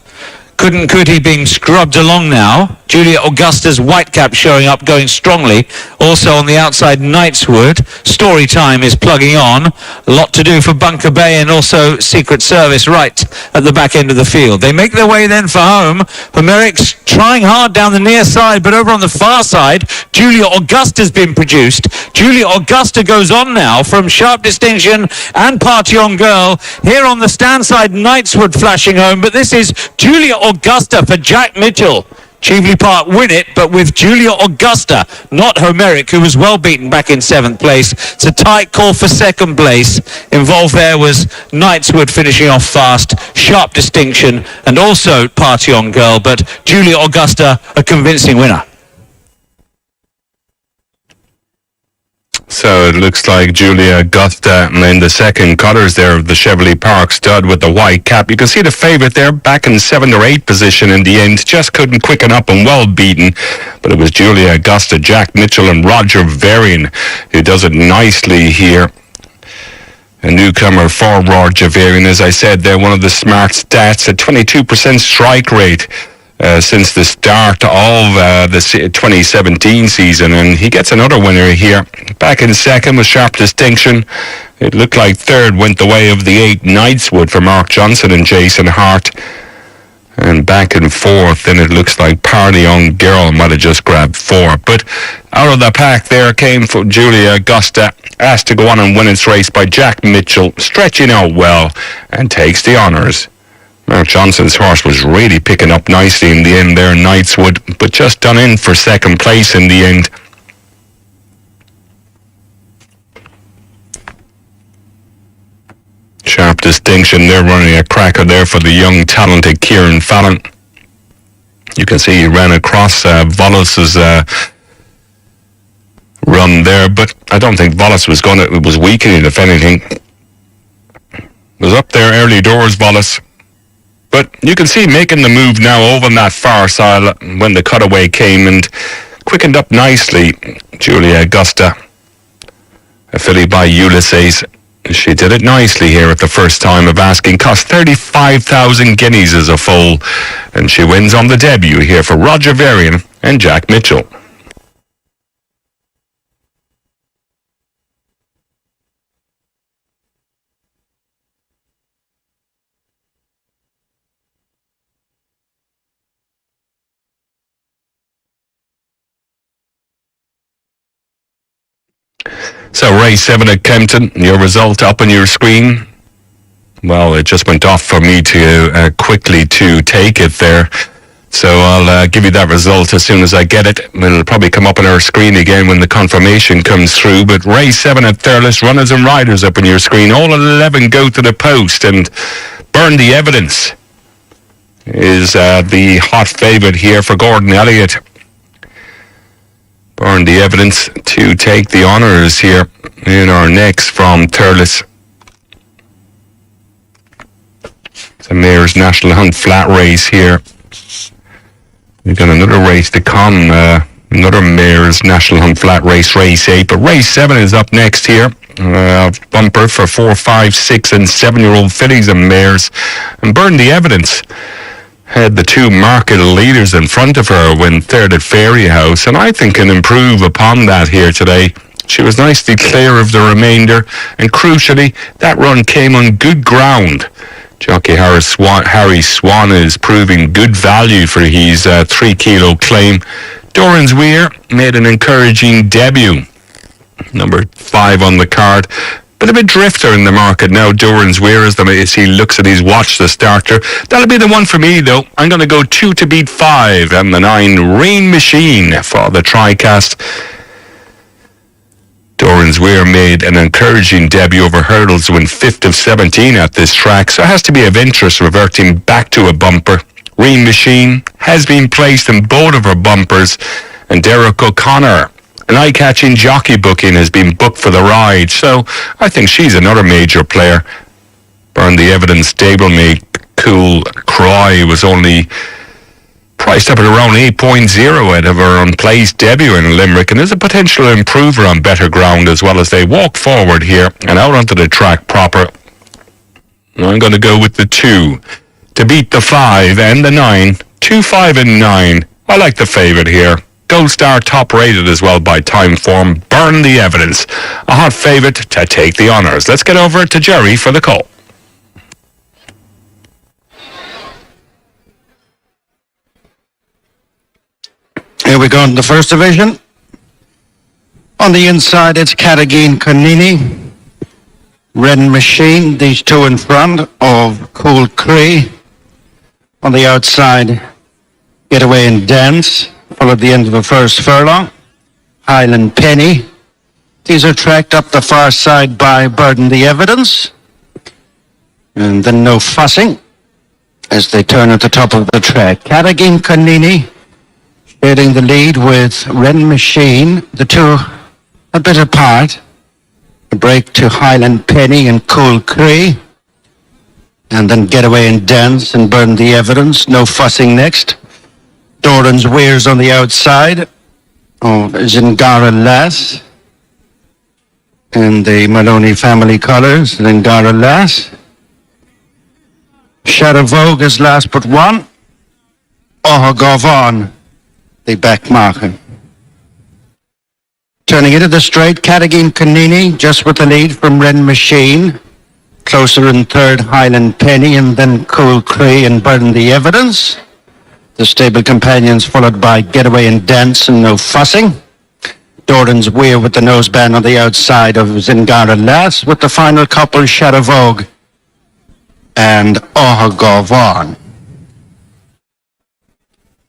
Could he being scrubbed along now. Julia Augusta's Whitecap showing up, going strongly. Also on the outside, Knightswood. Story Time is plugging on. A lot to do for Bunker Bay and also Secret Service right at the back end of the field. They make their way then for home. Homeric's trying hard down the near side, but over on the far side, Julia Augusta's been produced. Julia Augusta goes on now from Sharp Distinction and Party On Girl. Here on the stand side, Knightswood flashing home, but this is Julia Augusta for Jack Mitchell. Cheveley Park win it, but with Julia Augusta, not Homeric, who was well beaten back in 7th place. It's a tight call for 2nd place. Involved there was Knightswood finishing off fast, Sharp Distinction, and also Party On Girl, but Julia Augusta a convincing winner. So it looks like Julia Augusta in the second cutters there of the Cheveley Park stud with the white cap. You can see the favourite there back in 7th or 8th position in the end. Just couldn't quicken up and well beaten. But it was Julia Augusta, Jack Mitchell and Roger Varian who does it nicely here. A newcomer for Roger Varian, as I said, they're one of the smart stats, a 22% strike rate. Since the start of the 2017 season, and he gets another winner here. Back in 2nd with Sharp Distinction. It looked like 3rd went the way of the 8 Knightswood for Mark Johnson and Jason Hart. And back in 4th, then it looks like Party On Girl might have just grabbed 4. But out of the pack there came for Julia Augusta, asked to go on and win its race by Jack Mitchell, stretching out well, and takes the honours. Mark Johnson's horse was really picking up nicely in the end there, Knightswood, but just done in for 2nd place in the end. Sharp Distinction, they're running a cracker there for the young, talented Kieran Fallon. You can see he ran across Volos's run there, but I don't think Volos was weakening, if anything. Was up there early doors, Volos. But you can see making the move now over on that far side when the cutaway came and quickened up nicely. Julia Augusta, a filly by Ulysses. She did it nicely here at the first time of asking. Cost 35,000 guineas as a foal. And she wins on the debut here for Roger Varian and Jack Mitchell. So race 7 at Kempton, your result up on your screen. Well, it just went off for me to quickly to take it there. So I'll give you that result as soon as I get it. It'll probably come up on our screen again when the confirmation comes through. But race 7 at Thurles, runners and riders up on your screen. All 11 go to the post, and Burn the Evidence is the hot favourite here for Gordon Elliott. Burn the Evidence to take the honours here in our next from Thurles. It's a Mayor's National Hunt flat race here. We've got another race to come, another Mayor's National Hunt flat race, race 8. But race 7 is up next here. Bumper for 4, 5, 6 and 7-year-old fillies and mares. And Burn the Evidence had the 2 market leaders in front of her when 3rd at Fairy House, and I think can improve upon that here today. She was nicely clear of the remainder, and crucially, that run came on good ground. Jockey Harry Swan is proving good value for his 3 kilo claim. Doran's Weir made an encouraging debut. Number 5 on the card. Bit of a drifter in the market now, Doran's Weir, as he looks at his watch, the starter. That'll be the one for me, though. I'm going to go 2 to beat 5 and the 9 Rain Machine for the TriCast. Doran's Weir made an encouraging debut over hurdles to win 5th of 17 at this track, so it has to be of interest reverting back to a bumper. Rain Machine has been placed in both of her bumpers, and Derek O'Connor, an eye-catching jockey booking, has been booked for the ride, so I think she's another major player. Burn the Evidence stablemate Cool Cry was only priced up at around 8.0 out of her unplaced debut in Limerick, and is a potential improver on better ground as well as they walk forward here and out onto the track proper. I'm going to go with the 2 to beat the 5 and the 9. 2, 5 and 9. I like the favourite here. Gold Star top rated as well by Timeform. Burn the Evidence, a hot favourite to take the honours. Let's get over to Jerry for the call. Here we go in the first division. On the inside, it's Carrageen Conini, Ren Machine, these two in front of Cool Cree. On the outside, Getaway and Dance, followed the end of the first furlong. Highland Penny. These are tracked up the far side by Burden the Evidence. And then No Fussing as they turn at the top of the track. Carrageen Conini sharing the lead with Ren Machine, the two a bit apart. A break to Highland Penny and Cool Cree. And then Getaway and Dance and Burn the Evidence. No Fussing next. Doran's Weir's on the outside of Zingara Lass. And the Maloney family colours, Zingara Lass. Shadow Vogue is last but one. Ohagavon, the back marker. Turning into the straight, Carrageen Conini just with the lead from Ren Machine. Closer in third, Highland Penny, and then Cool Cree and Burn the Evidence. The stable companions followed by Getaway and Dance and No Fussing. Doran's Weir with the noseband on the outside of Zingara Lass, with the final couple Shadow Vogue and Ohagavon.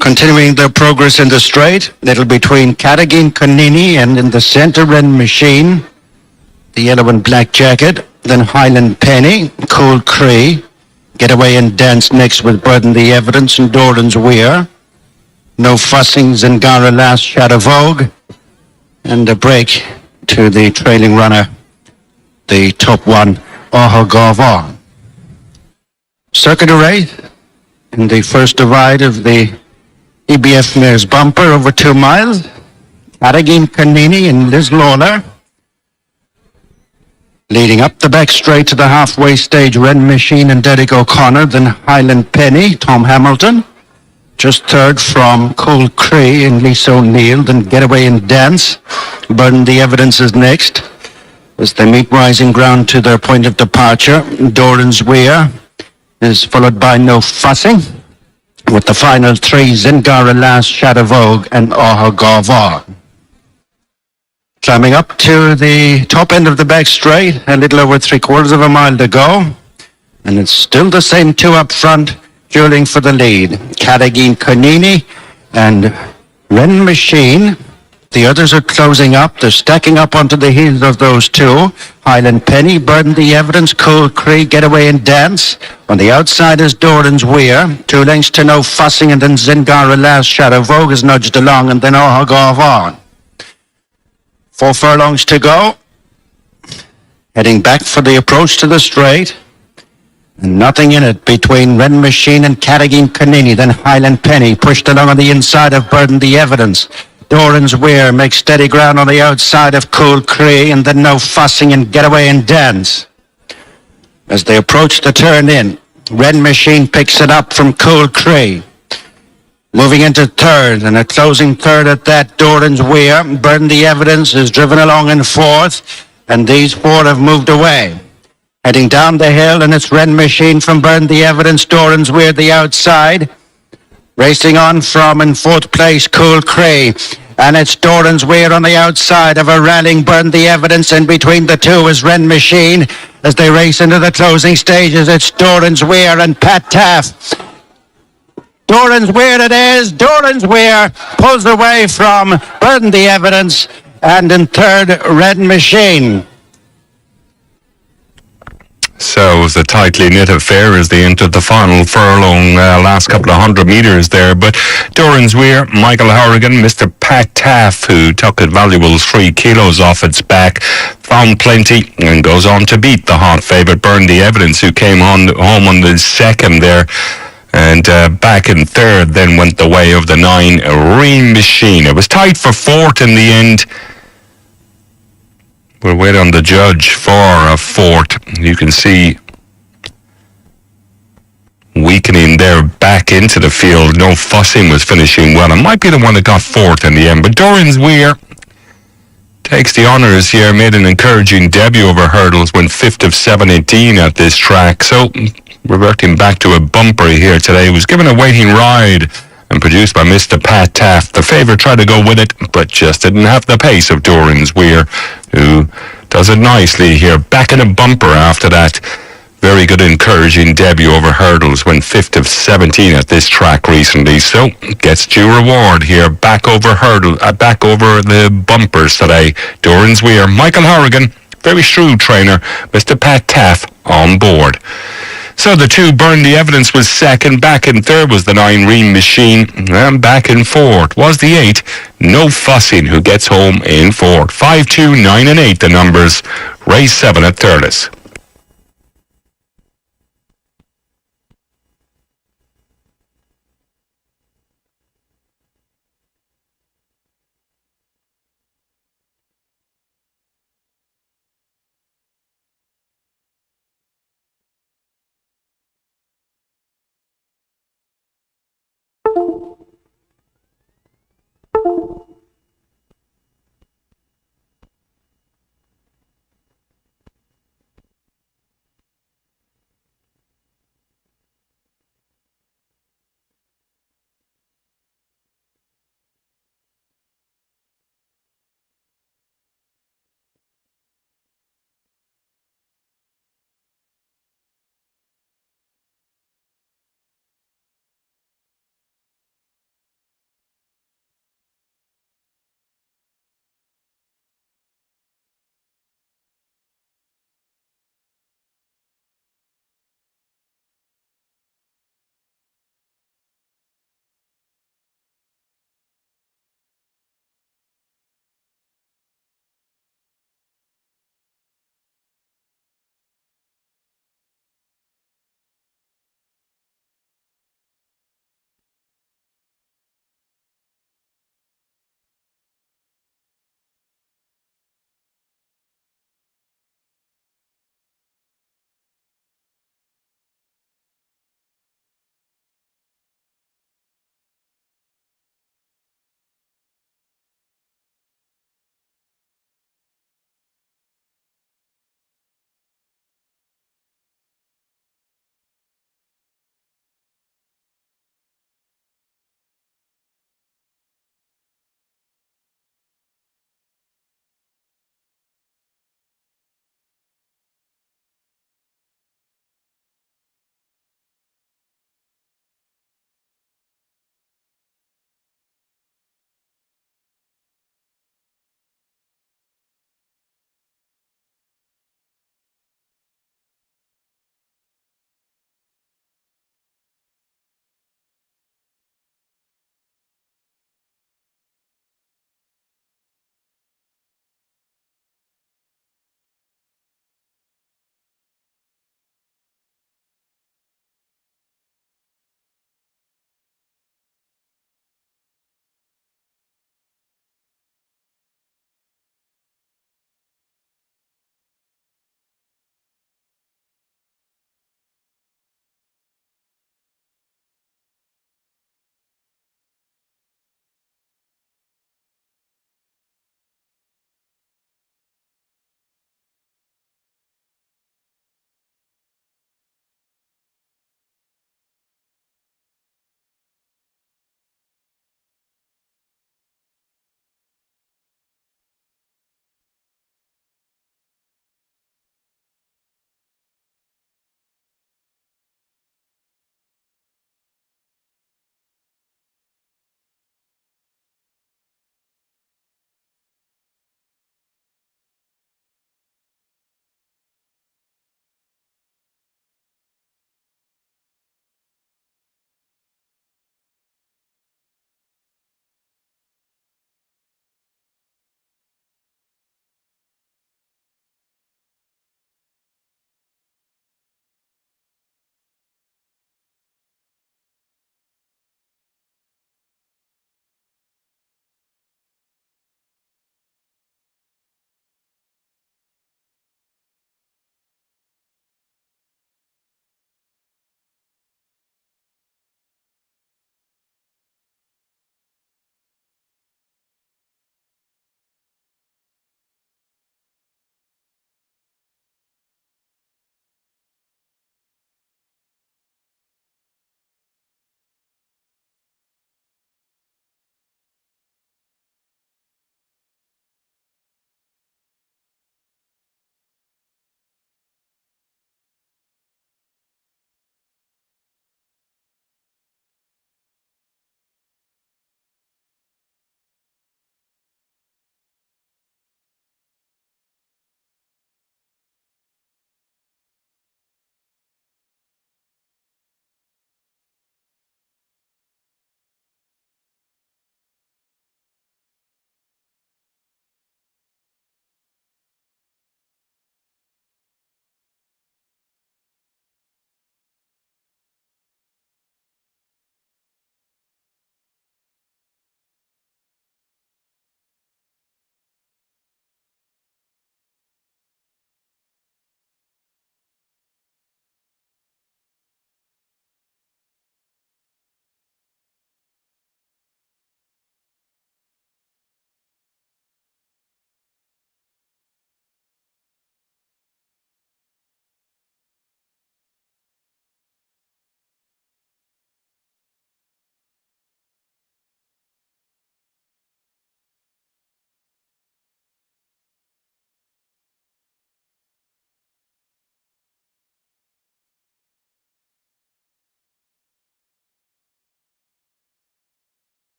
Continuing their progress in the straight, little between Carrageen Conini and in the center Ren Machine, the yellow and black jacket, then Highland Penny, Cool Cree, Getaway and Dance next with Burden the Evidence and Doran's Weir. No Fussing, Zingara Lass, Shadow Vogue, and a break to the trailing runner, the top one, Ohagavon. Circuit array in the first divide of the EBF Mares Bumper over 2 miles. Carrageen Conini and Liz Lawler. Leading up the back straight to the halfway stage, Ren Machine and Derek O'Connor, then Highland Penny, Tom Hamilton. Just third from Cool Cree and Lisa O'Neill, then Getaway and Dance. Burn the Evidence is next as they meet rising ground to their point of departure. Doran's Weir is followed by No Fussing, with the final three, Zingara Lass, Shadow Vogue, and Ohagavon. Climbing up to the top end of the back straight, a little over 3/4 of a mile to go. And it's still the same two up front, dueling for the lead. Carrageen Conini and Ren Machine. The others are closing up. They're stacking up onto the heels of those two. Highland Penny, Burn the Evidence, Cool Cree, Getaway and Dance. On the outside is Doran's Weir. 2 lengths to No Fussing, and then Zingara Lass, Shadow Vogue is nudged along, and then Ohagavon. 4 furlongs to go. Heading back for the approach to the straight. And nothing in it between Ren Machine and Carrageen Conini. Then Highland Penny pushed along on the inside of Burden the Evidence. Doran's Weir makes steady ground on the outside of Cool Cree, and then No Fussing and Getaway and Dance. As they approach the turn in, Ren Machine picks it up from Cool Cree. Moving into third, and a closing third at that, Doran's Weir. Burn the Evidence is driven along in fourth, and these 4 have moved away. Heading down the hill, and it's Ren Machine from Burn the Evidence, Doran's Weird the outside. Racing on from in fourth place, Cool Cray. And it's Doran's Weir on the outside of a rallying Burn the Evidence. In between the two is Ren Machine. As they race into the closing stages, it's Doran's Weir and Pat Taff. Doran's Weir it is. Doran's Weir pulls away from Burn the Evidence. And in third, Ren Machine. So it was a tightly knit affair as they entered the final furlong, last couple of 100 metres there. But Doran's Weir, Michael Horrigan, Mr. Pat Taff, who took a valuable 3 kilos off its back, found plenty and goes on to beat the hot favourite Burn the Evidence, who came home on the second there. And back in third then went the way of the 9, Ream Machine. It was tight for fourth in the end. We'll wait on the judge for a fourth. You can see weakening there back into the field. No Fussing was finishing well. It might be the one that got fourth in the end. But Doran's Weir takes the honours here. Made an encouraging debut over hurdles. Went 5th of 7:18 at this track. So reverting back to a bumper here today. Was given a waiting ride and produced by Mr. Pat Taft. The favourite tried to go with it, but just didn't have the pace of Doran's Weir, who does it nicely here. Back in a bumper after that very good encouraging debut over hurdles. Went 5th of 17 at this track recently, so gets due reward here. Back over back over the bumpers today. Doran's Weir, Michael Horrigan, very shrewd trainer, Mr. Pat Taft on board. So the 2, Burn the Evidence, was second. Back in third was the 9, Ream Machine. And back in fourth was the 8, No Fussing, who gets home in fourth. 5, 2, 9 and 8 the numbers. Race 7 at Thurles.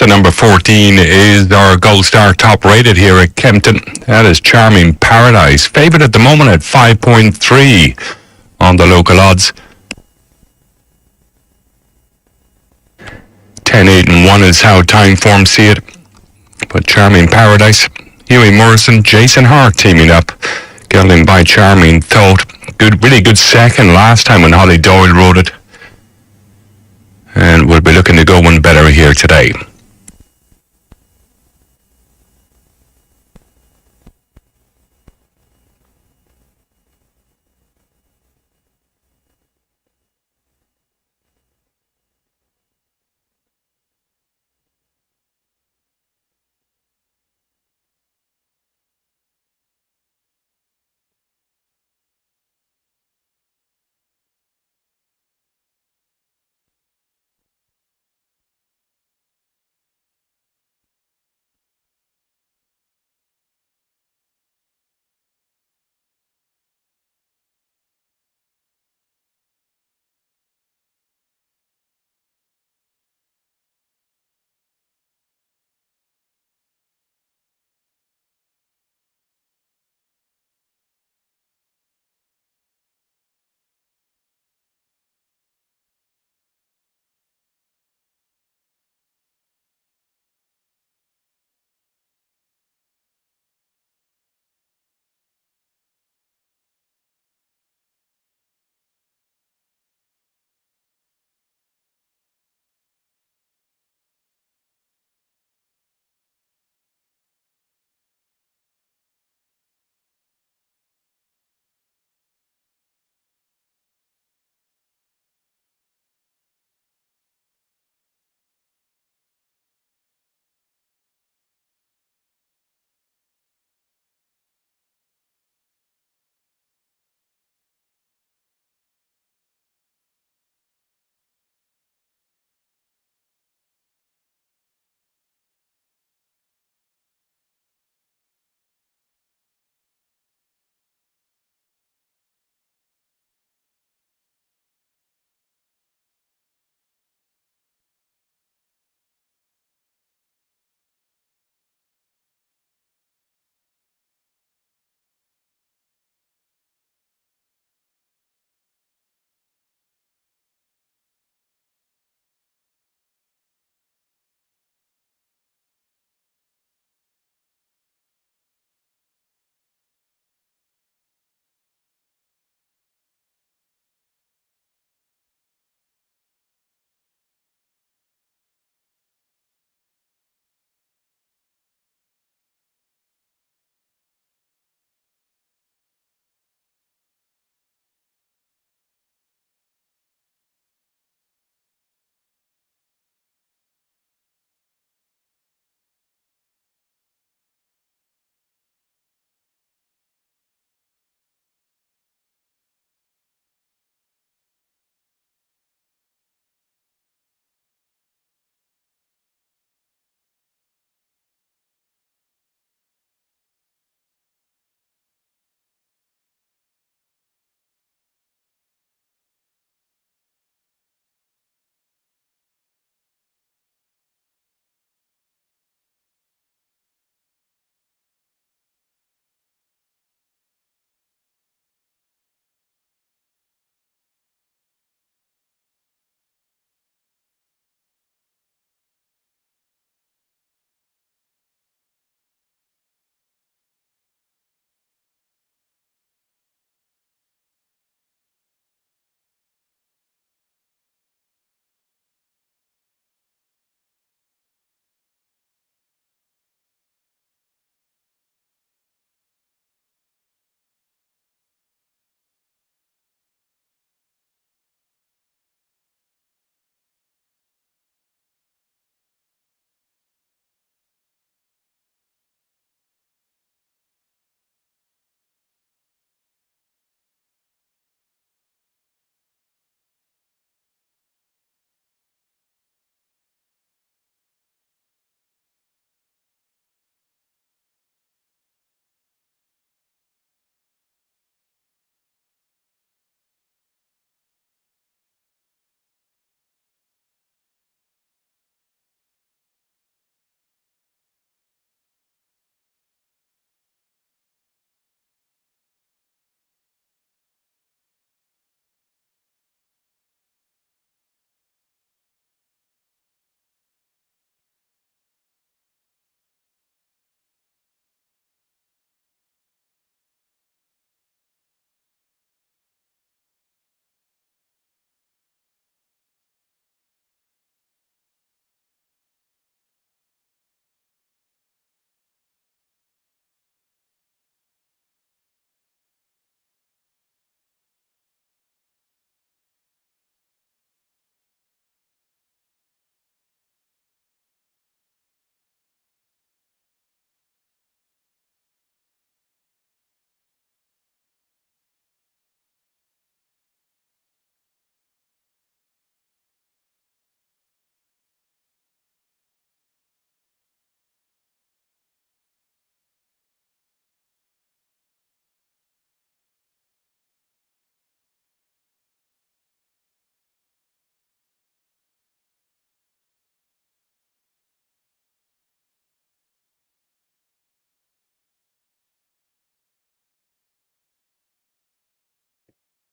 The number 14 is our Gold Star top rated here at Kempton. That is Charming Paradise. Favourite at the moment at 5.3 on the local odds. 10, 8 and 1 is how time form see it. But Charming Paradise, Huey Morrison, Jason Hart teaming up. Gelding by Charming Thought. Really good second last time when Holly Doyle rode it. And we'll be looking to go one better here today.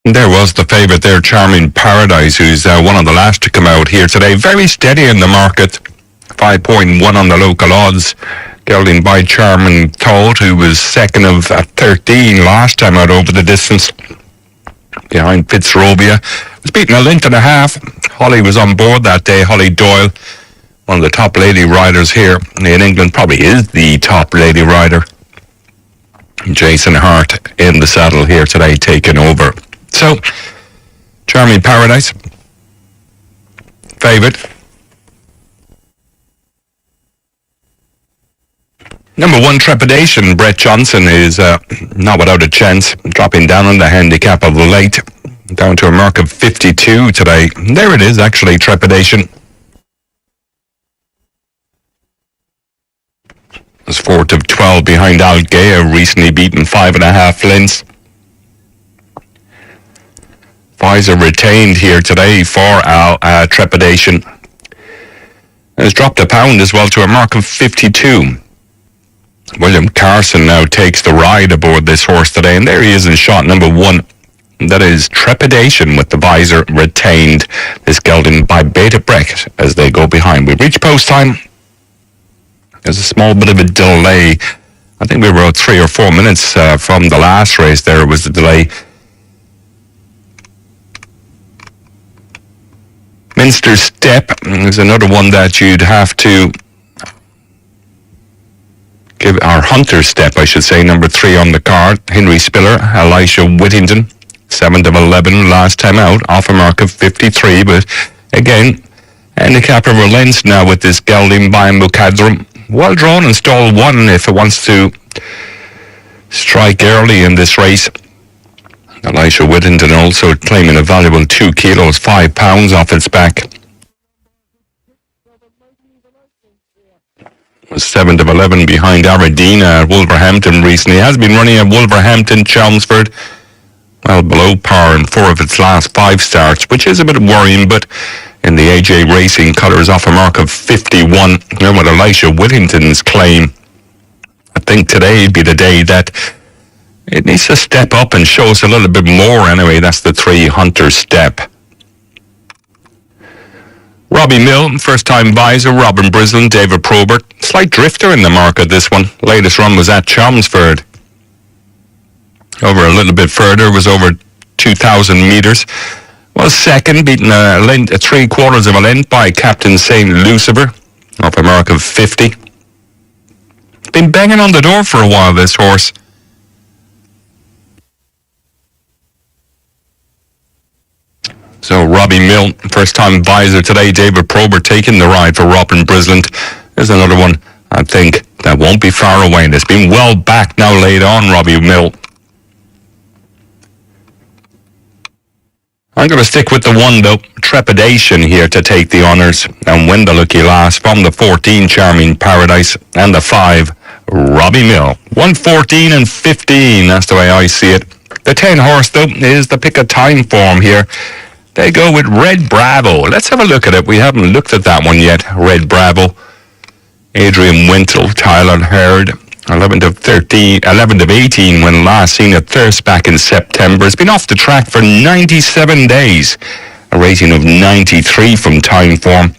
There was the favourite there, Charming Paradise, who's one of the last to come out here today. Very steady in the market. 5.1 on the local odds. Gelding by Charming Told, who was second of 13 last time out over the distance. Behind Fitzrovia. Was beaten a length and a half. Holly was on board that day. Holly Doyle, one of the top lady riders here in England, probably is the top lady rider. Jason Hart in the saddle here today, taking over. So, Charming Paradise, favourite. Number 1, Trepidation. Brett Johnson is not without a chance, dropping down on the handicap of the late, down to a mark of 52 today. There it is, actually, Trepidation. Was 4th of 12 behind Algea, recently beaten 5.5 lengths. Pfizer retained here today for Trepidation. Has dropped a pound as well to a mark of 52. William Carson now takes the ride aboard this horse today, and there he is in shot number 1. That is Trepidation with the visor retained. This gelding by Beta Brecht as they go behind. We've reached post time. There's a small bit of a delay. I think we were about 3 or 4 minutes from the last race. There was a delay. Minster Step is another one that you'd have to give, our Hunter Step, I should say, number 3 on the card. Henry Spiller, Elisha Whittington, 7th of 11 last time out, off a mark of 53, but again, handicapper relents now with this gelding by Mukadram. Well drawn and stall 1 if it wants to strike early in this race. Elisha Whittington also claiming a valuable 2 kilos, 5 pounds off its back. Was 7th of 11 behind Aberdeen at Wolverhampton recently. Has been running at Wolverhampton, Chelmsford, well below par in 4 of its last 5 starts, which is a bit worrying, but in the AJ Racing colours off a mark of 51. And with Elisha Whittington's claim, I think today would be the day that it needs to step up and show us a little bit more anyway. That's the 3 Hunter Step. Robbie Mill, first-time visor, Robin Brislin, David Probert. Slight drifter in the market, this one. Latest run was at Chelmsford. Over a little bit further, was over 2,000 metres. Was second, beaten a 3/4 of a length by Captain St. Lucifer, off a mark of 50. Been banging on the door for a while, this horse. So Robbie Mill, first-time visor today. David Probert taking the ride for Robin Brisland. There's another one, I think, that won't be far away. And it's been well back now laid on, Robbie Mill. I'm going to stick with the 1, though. Trepidation here to take the honours and win the lucky last from the 14, Charming Paradise, and the 5, Robbie Mill. 1:14 and 15, that's the way I see it. The 10 horse, though, is the pick of time form here. They go with Red Bravo. Let's have a look at it. We haven't looked at that one yet. Red Bravo. Adrian Wintle, Tyler Hurd, 11th of 18 when last seen at Thirst back in September. It's been off the track for 97 days. A rating of 93 from time form.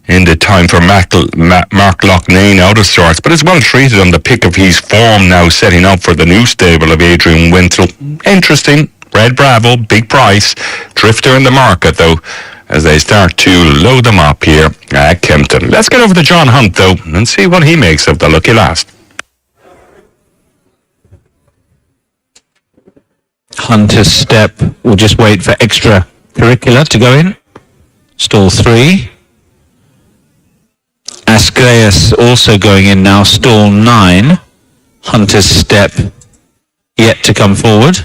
In the time for Mark Loughnane out of sorts, but is well treated on the pick of his form now, setting up for the new stable of Adrian Wintle. Interesting. Red Bravo, big price. Drifter in the market, though, as they start to load them up here at Kempton. Let's get over to John Hunt, though, and see what he makes of the lucky last. Hunter's Step will just wait for extra curricula to go in. Stall 3. Ascleus also going in now, stall 9. Hunter's Step yet to come forward.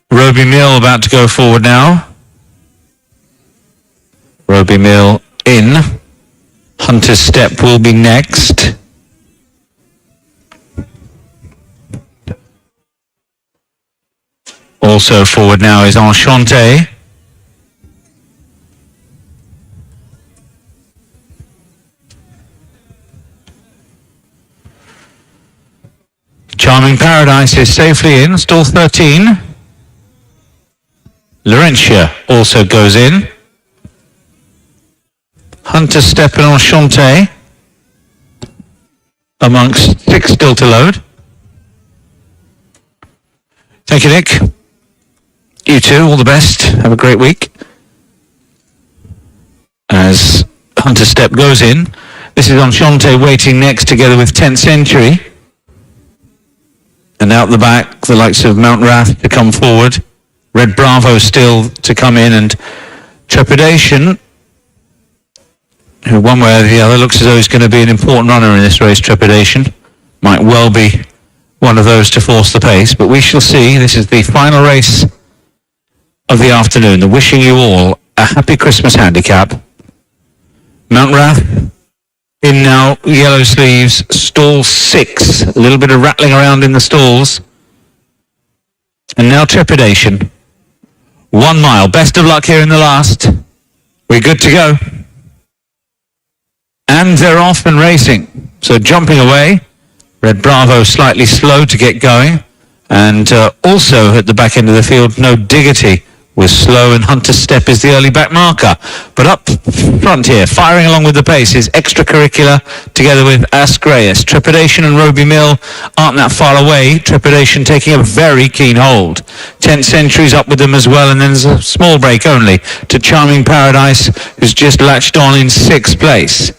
Roby Mill about to go forward now. Roby Mill in. Hunter's Step will be next. Also forward now is Enchanté. Charming Paradise is safely in, stall 13. Laurentia also goes in. Hunter Step and Enchante amongst 6 still to load. Thank you, Nick. You too, all the best. Have a great week. As Hunter Step goes in, this is Enchante waiting next together with 10th Century. And out the back, the likes of Mount Rath to come forward. Red Bravo still to come in, and Trepidation, who one way or the other looks as though he's going to be an important runner in this race. Trepidation might well be one of those to force the pace, but we shall see. This is the final race of the afternoon. The wishing you all a happy Christmas handicap. Mount Rath in now, yellow sleeves, stall 6. A little bit of rattling around in the stalls. And now Trepidation. 1 mile. Best of luck here in the last. We're good to go. And they're off and racing. So jumping away. Red Bravo slightly slow to get going. And also at the back end of the field, No Diggity was slow, and Hunter Step is the early back marker. But up front here, firing along with the pace, is Extracurricular together with Ascraeus. Trepidation and Roby Mill aren't that far away. Trepidation taking a very keen hold. 10th Century's up with them as well, and then there's a small break only to Charming Paradise, who's just latched on in 6th place.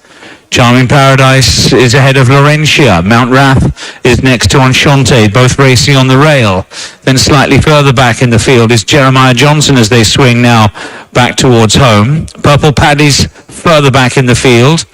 Charming Paradise is ahead of Laurentia. Mount Rath is next to Enchante, both racing on the rail. Then slightly further back in the field is Jeremiah Johnson as they swing now back towards home. Purple Paddy's further back in the field.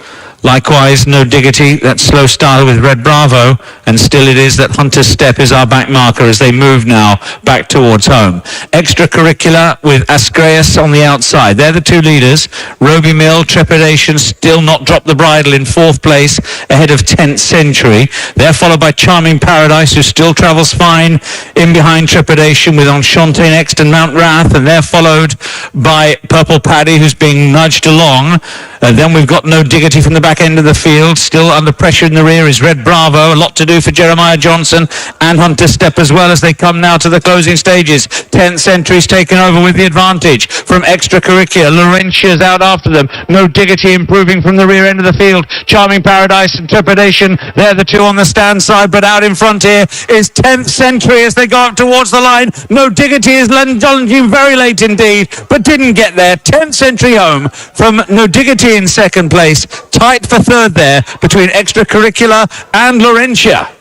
Likewise, No Diggity, that slow starter with Red Bravo, and still it is that Hunter Step is our back marker as they move now back towards home. Extracurricular with Ascraeus on the outside. They're the 2 leaders. Roby Mill, Trepidation, still not dropped the bridle in 4th place ahead of 10th Century. They're followed by Charming Paradise, who still travels fine in behind Trepidation, with Enchante next and Mount Rath, and they're followed by Purple Paddy, who's being nudged along. Then we've got No Diggity from the back end of the field. Still under pressure in the rear is Red Bravo. A lot to do for Jeremiah Johnson and Hunter Step as well as they come now to the closing stages. 10th Century's taken over with the advantage from Extracurricular. Laurentia's out after them. No Diggity improving from the rear end of the field. Charming Paradise and Trepidation, they're the 2 on the stand side, but out in front here is 10th Century as they go up towards the line. No Diggity is challenging very late indeed, but didn't get there. 10th Century home from No Diggity in 2nd place. Tight for 3rd there between Extracurricular and Laurentia.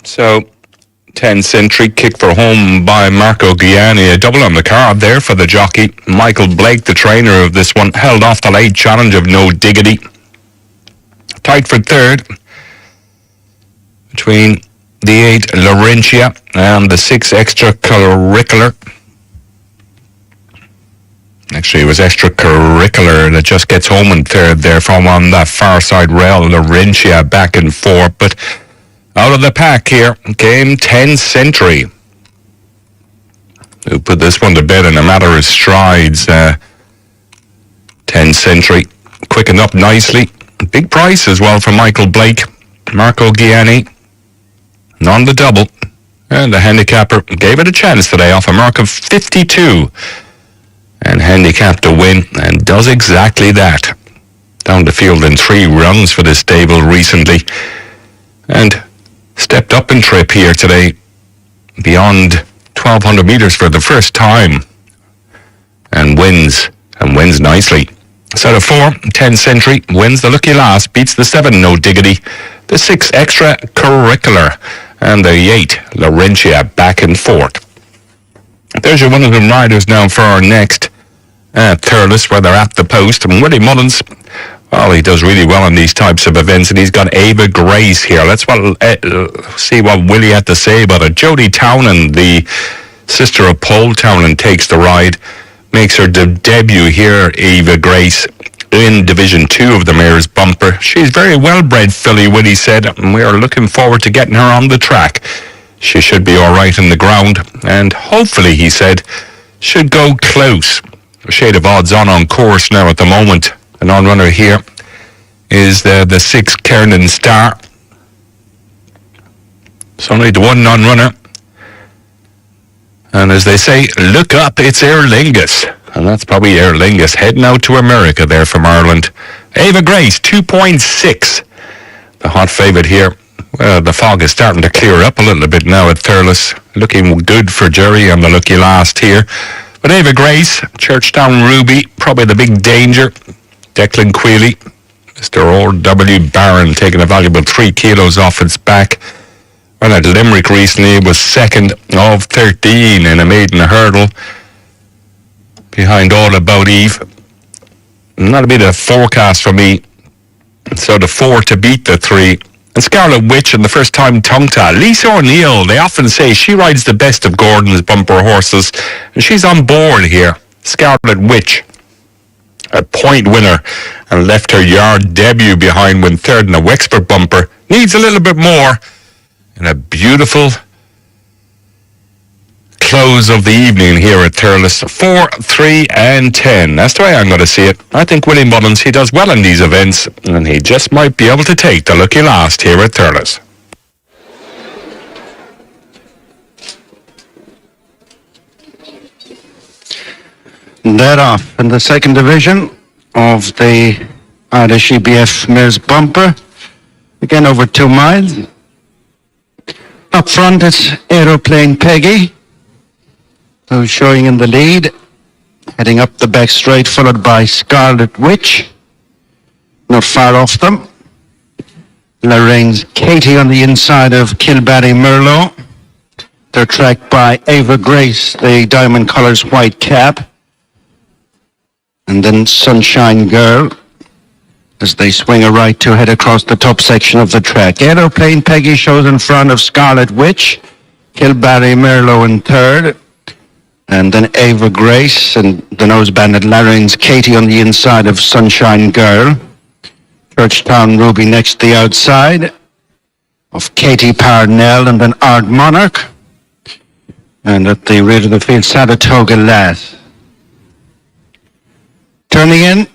So, 10th Century kick for home by Marco Gianni. A double on the card there for the jockey. Michael Blake, the trainer of this one, held off the late challenge of No Diggity. Tight for 3rd between the 8 Laurentia and the 6 Extracurricular. Actually, it was Extracurricular that just gets home in 3rd there from on that far side rail. Laurentia back and forth, but out of the pack here came 10th Century, who put this one to bed in a matter of strides. 10th Century quickened up nicely. Big price as well for Michael Blake. Marco Gianni on the double, and the handicapper gave it a chance today off a mark of 52. And handicapped to win, and does exactly that. Down the field in 3 runs for this stable recently, and stepped up in trip here today beyond 1,200 meters for the first time, and wins nicely. Set of 4, 10th Century wins the lucky last, beats the 7 No Diggity, the 6 Extracurricular, and the 8 Laurentia back and forth. There's your one of them riders now for our next Thurles, where they're at the post. And Willie Mullins, well, he does really well in these types of events, and he's got Ava Grace here. Let's see what Willie had to say about it. Jodie Townend, the sister of Paul Townend, takes the ride, makes her debut here, Ava Grace, in Division 2 of the Mayor's Bumper. She's very well-bred filly, Willie said, and we are looking forward to getting her on the track. She should be all right in the ground, and hopefully, he said, should go close. A shade of odds on course now at the moment. An on-runner here is the 6 Kernan Star. It's only the one non-runner. And as they say, look up, it's Aer Lingus. And that's probably Aer Lingus heading out to America there from Ireland. Ava Grace, 2.6. The hot favourite here. Well, the fog is starting to clear up a little bit now at Thurles. Looking good for Jerry on the lucky last here. But Ava Grace, Churchtown Ruby, probably the big danger. Declan Quealy, Mr. R.W. Barron taking a valuable 3 kilos off its back. Well, at Limerick recently, it was second of 13 in a maiden hurdle behind All About Eve. And that'll be the forecast for me. So the 4 to beat the 3. And Scarlet Witch and the first time tongue-tie. Lisa O'Neill, they often say she rides the best of Gordon's bumper horses. And she's on board here. Scarlet Witch, a point winner, and left her yard debut behind when third in a Wexford bumper. Needs a little bit more. And a beautiful close of the evening here at Thurles. 4, 3 and 10. That's the way I'm going to see it. I think Willie Mullins, he does well in these events, and he just might be able to take the lucky last here at Thurles. That off in the second division of the Irish EBF Mares Bumper. Again, over 2 miles. Up front, it's Aeroplane Peggy, who's showing in the lead. Heading up the back straight, followed by Scarlet Witch. Not far off them. Lorraine's Katie on the inside of Kilbarry Merlot. They're tracked by Ava Grace, the Diamond Colours white cap. And then Sunshine Girl, as they swing a right to head across the top section of the track. Aeroplane Peggy shows in front of Scarlet Witch, Kilbarry Merlot in third, and then Ava Grace and the nose bandit Lorraine's Katie on the inside of Sunshine Girl. Churchtown Ruby next to the outside of Katie Parnell, and then Art Monarch. And at the rear of the field, Saratoga Lass. Turning in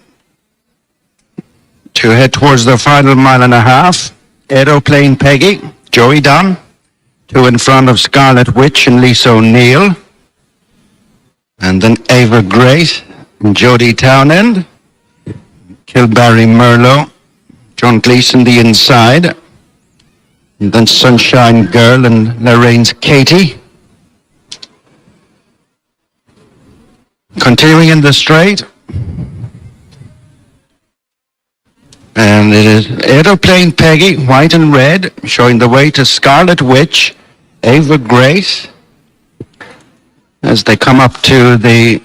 to head towards the final mile and a half, Aeroplane Peggy, Joey Dunn, 2 in front of Scarlet Witch and Lisa O'Neill, and then Ava Grace and Jodie Townend, Kilbarry Merlot, John Gleason the inside, and then Sunshine Girl and Lorraine's Katie. Continuing in the straight, and it is Aeroplane Peggy, white and red, showing the way to Scarlet Witch, Ava Grace, as they come up to the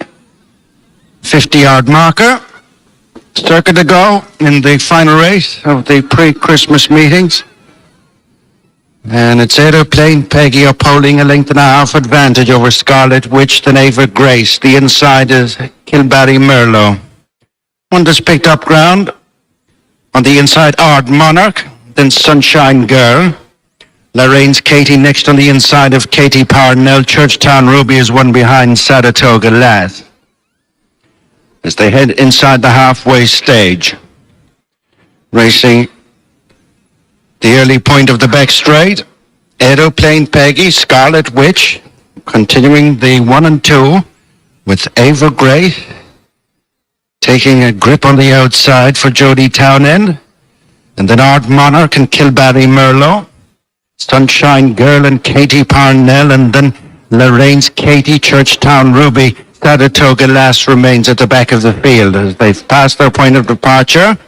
50-yard marker. Circa to go in the final race of the pre-Christmas meetings. And it's Aeroplane Peggy upholding a length and a half advantage over Scarlet Witch, then Ava Grace. The inside is Kilbarry Merlot. One just picked up ground. On the inside, Art Monarch, then Sunshine Girl. Lorraine's Katie next on the inside of Katie Parnell. Churchtown Ruby is one behind Saratoga Lass. As they head inside the halfway stage. Racing the early point of the back straight. Aeroplane Peggy, Scarlet Witch, continuing the 1 and 2 with Ava Grace. Taking a grip on the outside for Jodie Townend. And then Art Monarch and Kilbarry Merlot. Sunshine Girl and Katie Parnell. And then Lorraine's Katie, Churchtown Ruby. Saratoga Lass remains at the back of the field as they've passed their point of departure.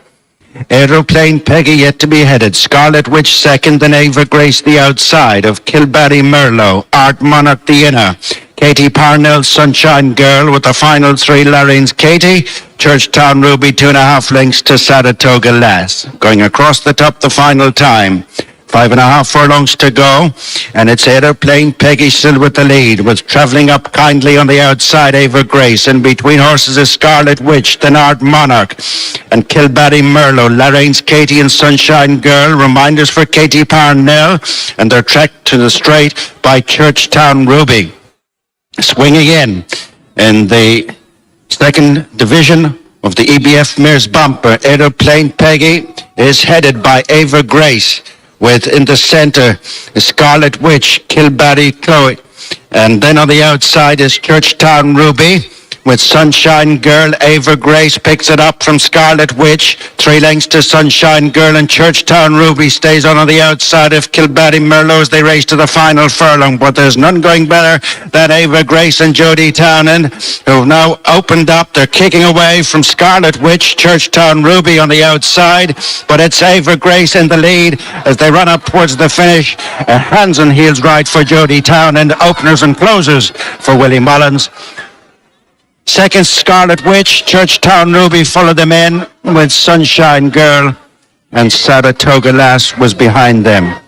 Aeroplane Peggy yet to be headed. Scarlet Witch second, then Ava Grace the outside of Kilbarry Merlot. Art Monarch the inner. Katie Parnell, Sunshine Girl with the final 3. Lorraine's Katie. Churchtown Ruby 2.5 lengths to Saratoga Lass. Going across the top the final time. 5.5 furlongs to go, and it's Aeroplane Peggy still with the lead, with travelling up kindly on the outside Ava Grace. In between horses is Scarlet Witch, then Art Monarch, and Kilbarry Merlot, Lorraine's Katie and Sunshine Girl. Reminders for Katie Parnell, and they're tracked to the straight by Churchtown Ruby. Swinging in the second division of the EBF Mares Bumper, Aeroplane Peggy, is headed by Ava Grace, with in the center Scarlet Witch, Kilbarry Chloe. And then on the outside is Churchtown Ruby, with Sunshine Girl. Ava Grace picks it up from Scarlet Witch. 3 lengths to Sunshine Girl, and Churchtown Ruby stays on the outside of Kilbarry Merlot as they race to the final furlong. But there's none going better than Ava Grace and Jodie Townend, who've now opened up. They're kicking away from Scarlet Witch, Churchtown Ruby on the outside, but it's Ava Grace in the lead as they run up towards the finish. A hands and heels ride for Jodie Townend, openers and closers for Willie Mullins. Second, Scarlet Witch. Churchtown Ruby followed them in with Sunshine Girl, and Saratoga Lass was behind them.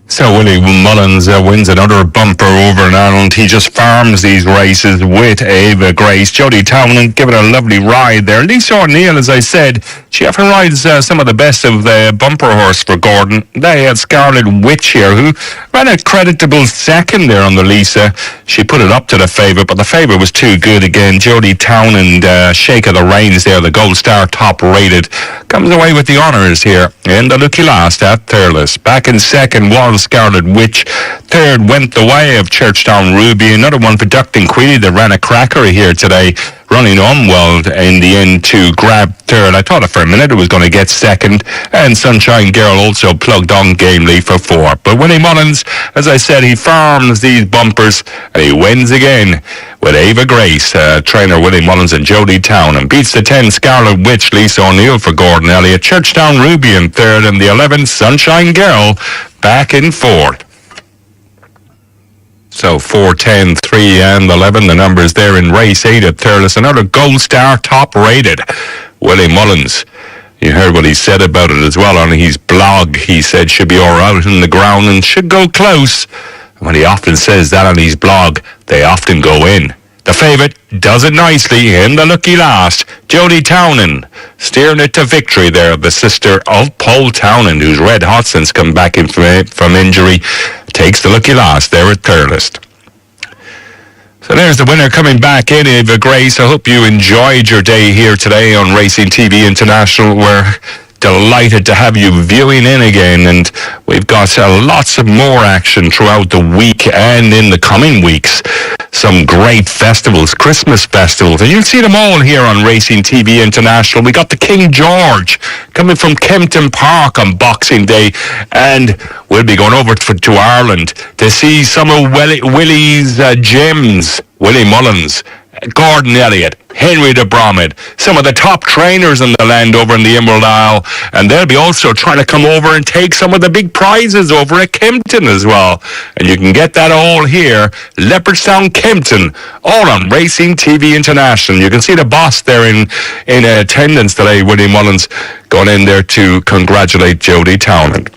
So Willie Mullins wins another bumper over in Ireland. He just farms these races with Ava Grace. Jodie Townend giving a lovely ride there. Lisa O'Neill, as I said, she often rides some of the best of the bumper horse for Gordon. They had Scarlet Witch here, who ran a creditable second there on the Lisa. She put it up to the favourite, but the favourite was too good again. Jodie Townend, shake of the reins there, the Gold Star top rated, comes away with the honours here in the lucky last at Thurles. Back in second was Scarlet Witch. Third went the way of Churchtown Ruby. Another one for Ducting Queenie that ran a cracker here today, running on well in the end to grab third. I thought for a minute it was going to get second, and Sunshine Girl also plugged on gamely for 4. But Willie Mullins, as I said, he farms these bumpers and he wins again with Ava Grace, trainer Willie Mullins and Jodie Townend, and beats the 10 Scarlet Witch, Lisa O'Neill for Gordon Elliott. Churchtown Ruby in third, and the 11 Sunshine Girl back in fourth. So 4, 10, 3 and 11, the numbers there in race 8 at Thurles. Another Gold Star top rated. Willie Mullins, you heard what he said about it as well on his blog. He said should be all right in the ground and should go close. And when he often says that on his blog, they often go in. The favourite does it nicely in the lucky last. Jodie Townend steering it to victory there, the sister of Paul Townend, who's red hot since come back in from injury, takes the lucky last there at Thurles. So there's the winner coming back in, Ava Grace. I hope you enjoyed your day here today on Racing TV International. We're delighted to have you viewing in again, and we've got lots of more action throughout the week and in the coming weeks. Some great festivals, Christmas festivals, and you'll see them all here on Racing TV International. We got the King George coming from Kempton Park on Boxing Day, and we'll be going over to Ireland to see some of Willie's gems. Willie Mullins, Gordon Elliott, Henry de Bromhead, some of the top trainers in the land over in the Emerald Isle, and they'll be also trying to come over and take some of the big prizes over at Kempton as well. And you can get that all here, Leopardstown, Kempton, all on Racing TV International. You can see the boss there in attendance today, Willie Mullins, going in there to congratulate Jodie Townend.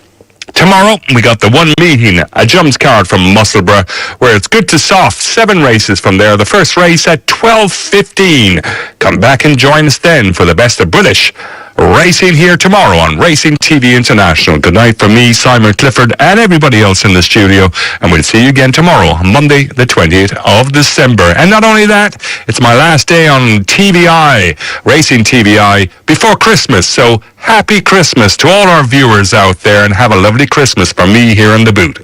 Tomorrow, we got the one meeting, a jumps card from Musselburgh, where it's good to soft. 7 races from there. The first race at 12:15. Come back and join us then for the best of British racing here tomorrow on Racing TV International. Good night from me, Simon Clifford, and everybody else in the studio. And we'll see you again tomorrow, Monday, the 20th of December. And not only that, it's my last day on TVI, Racing TVI, before Christmas. So happy Christmas to all our viewers out there, and have a lovely Christmas from me here in the booth.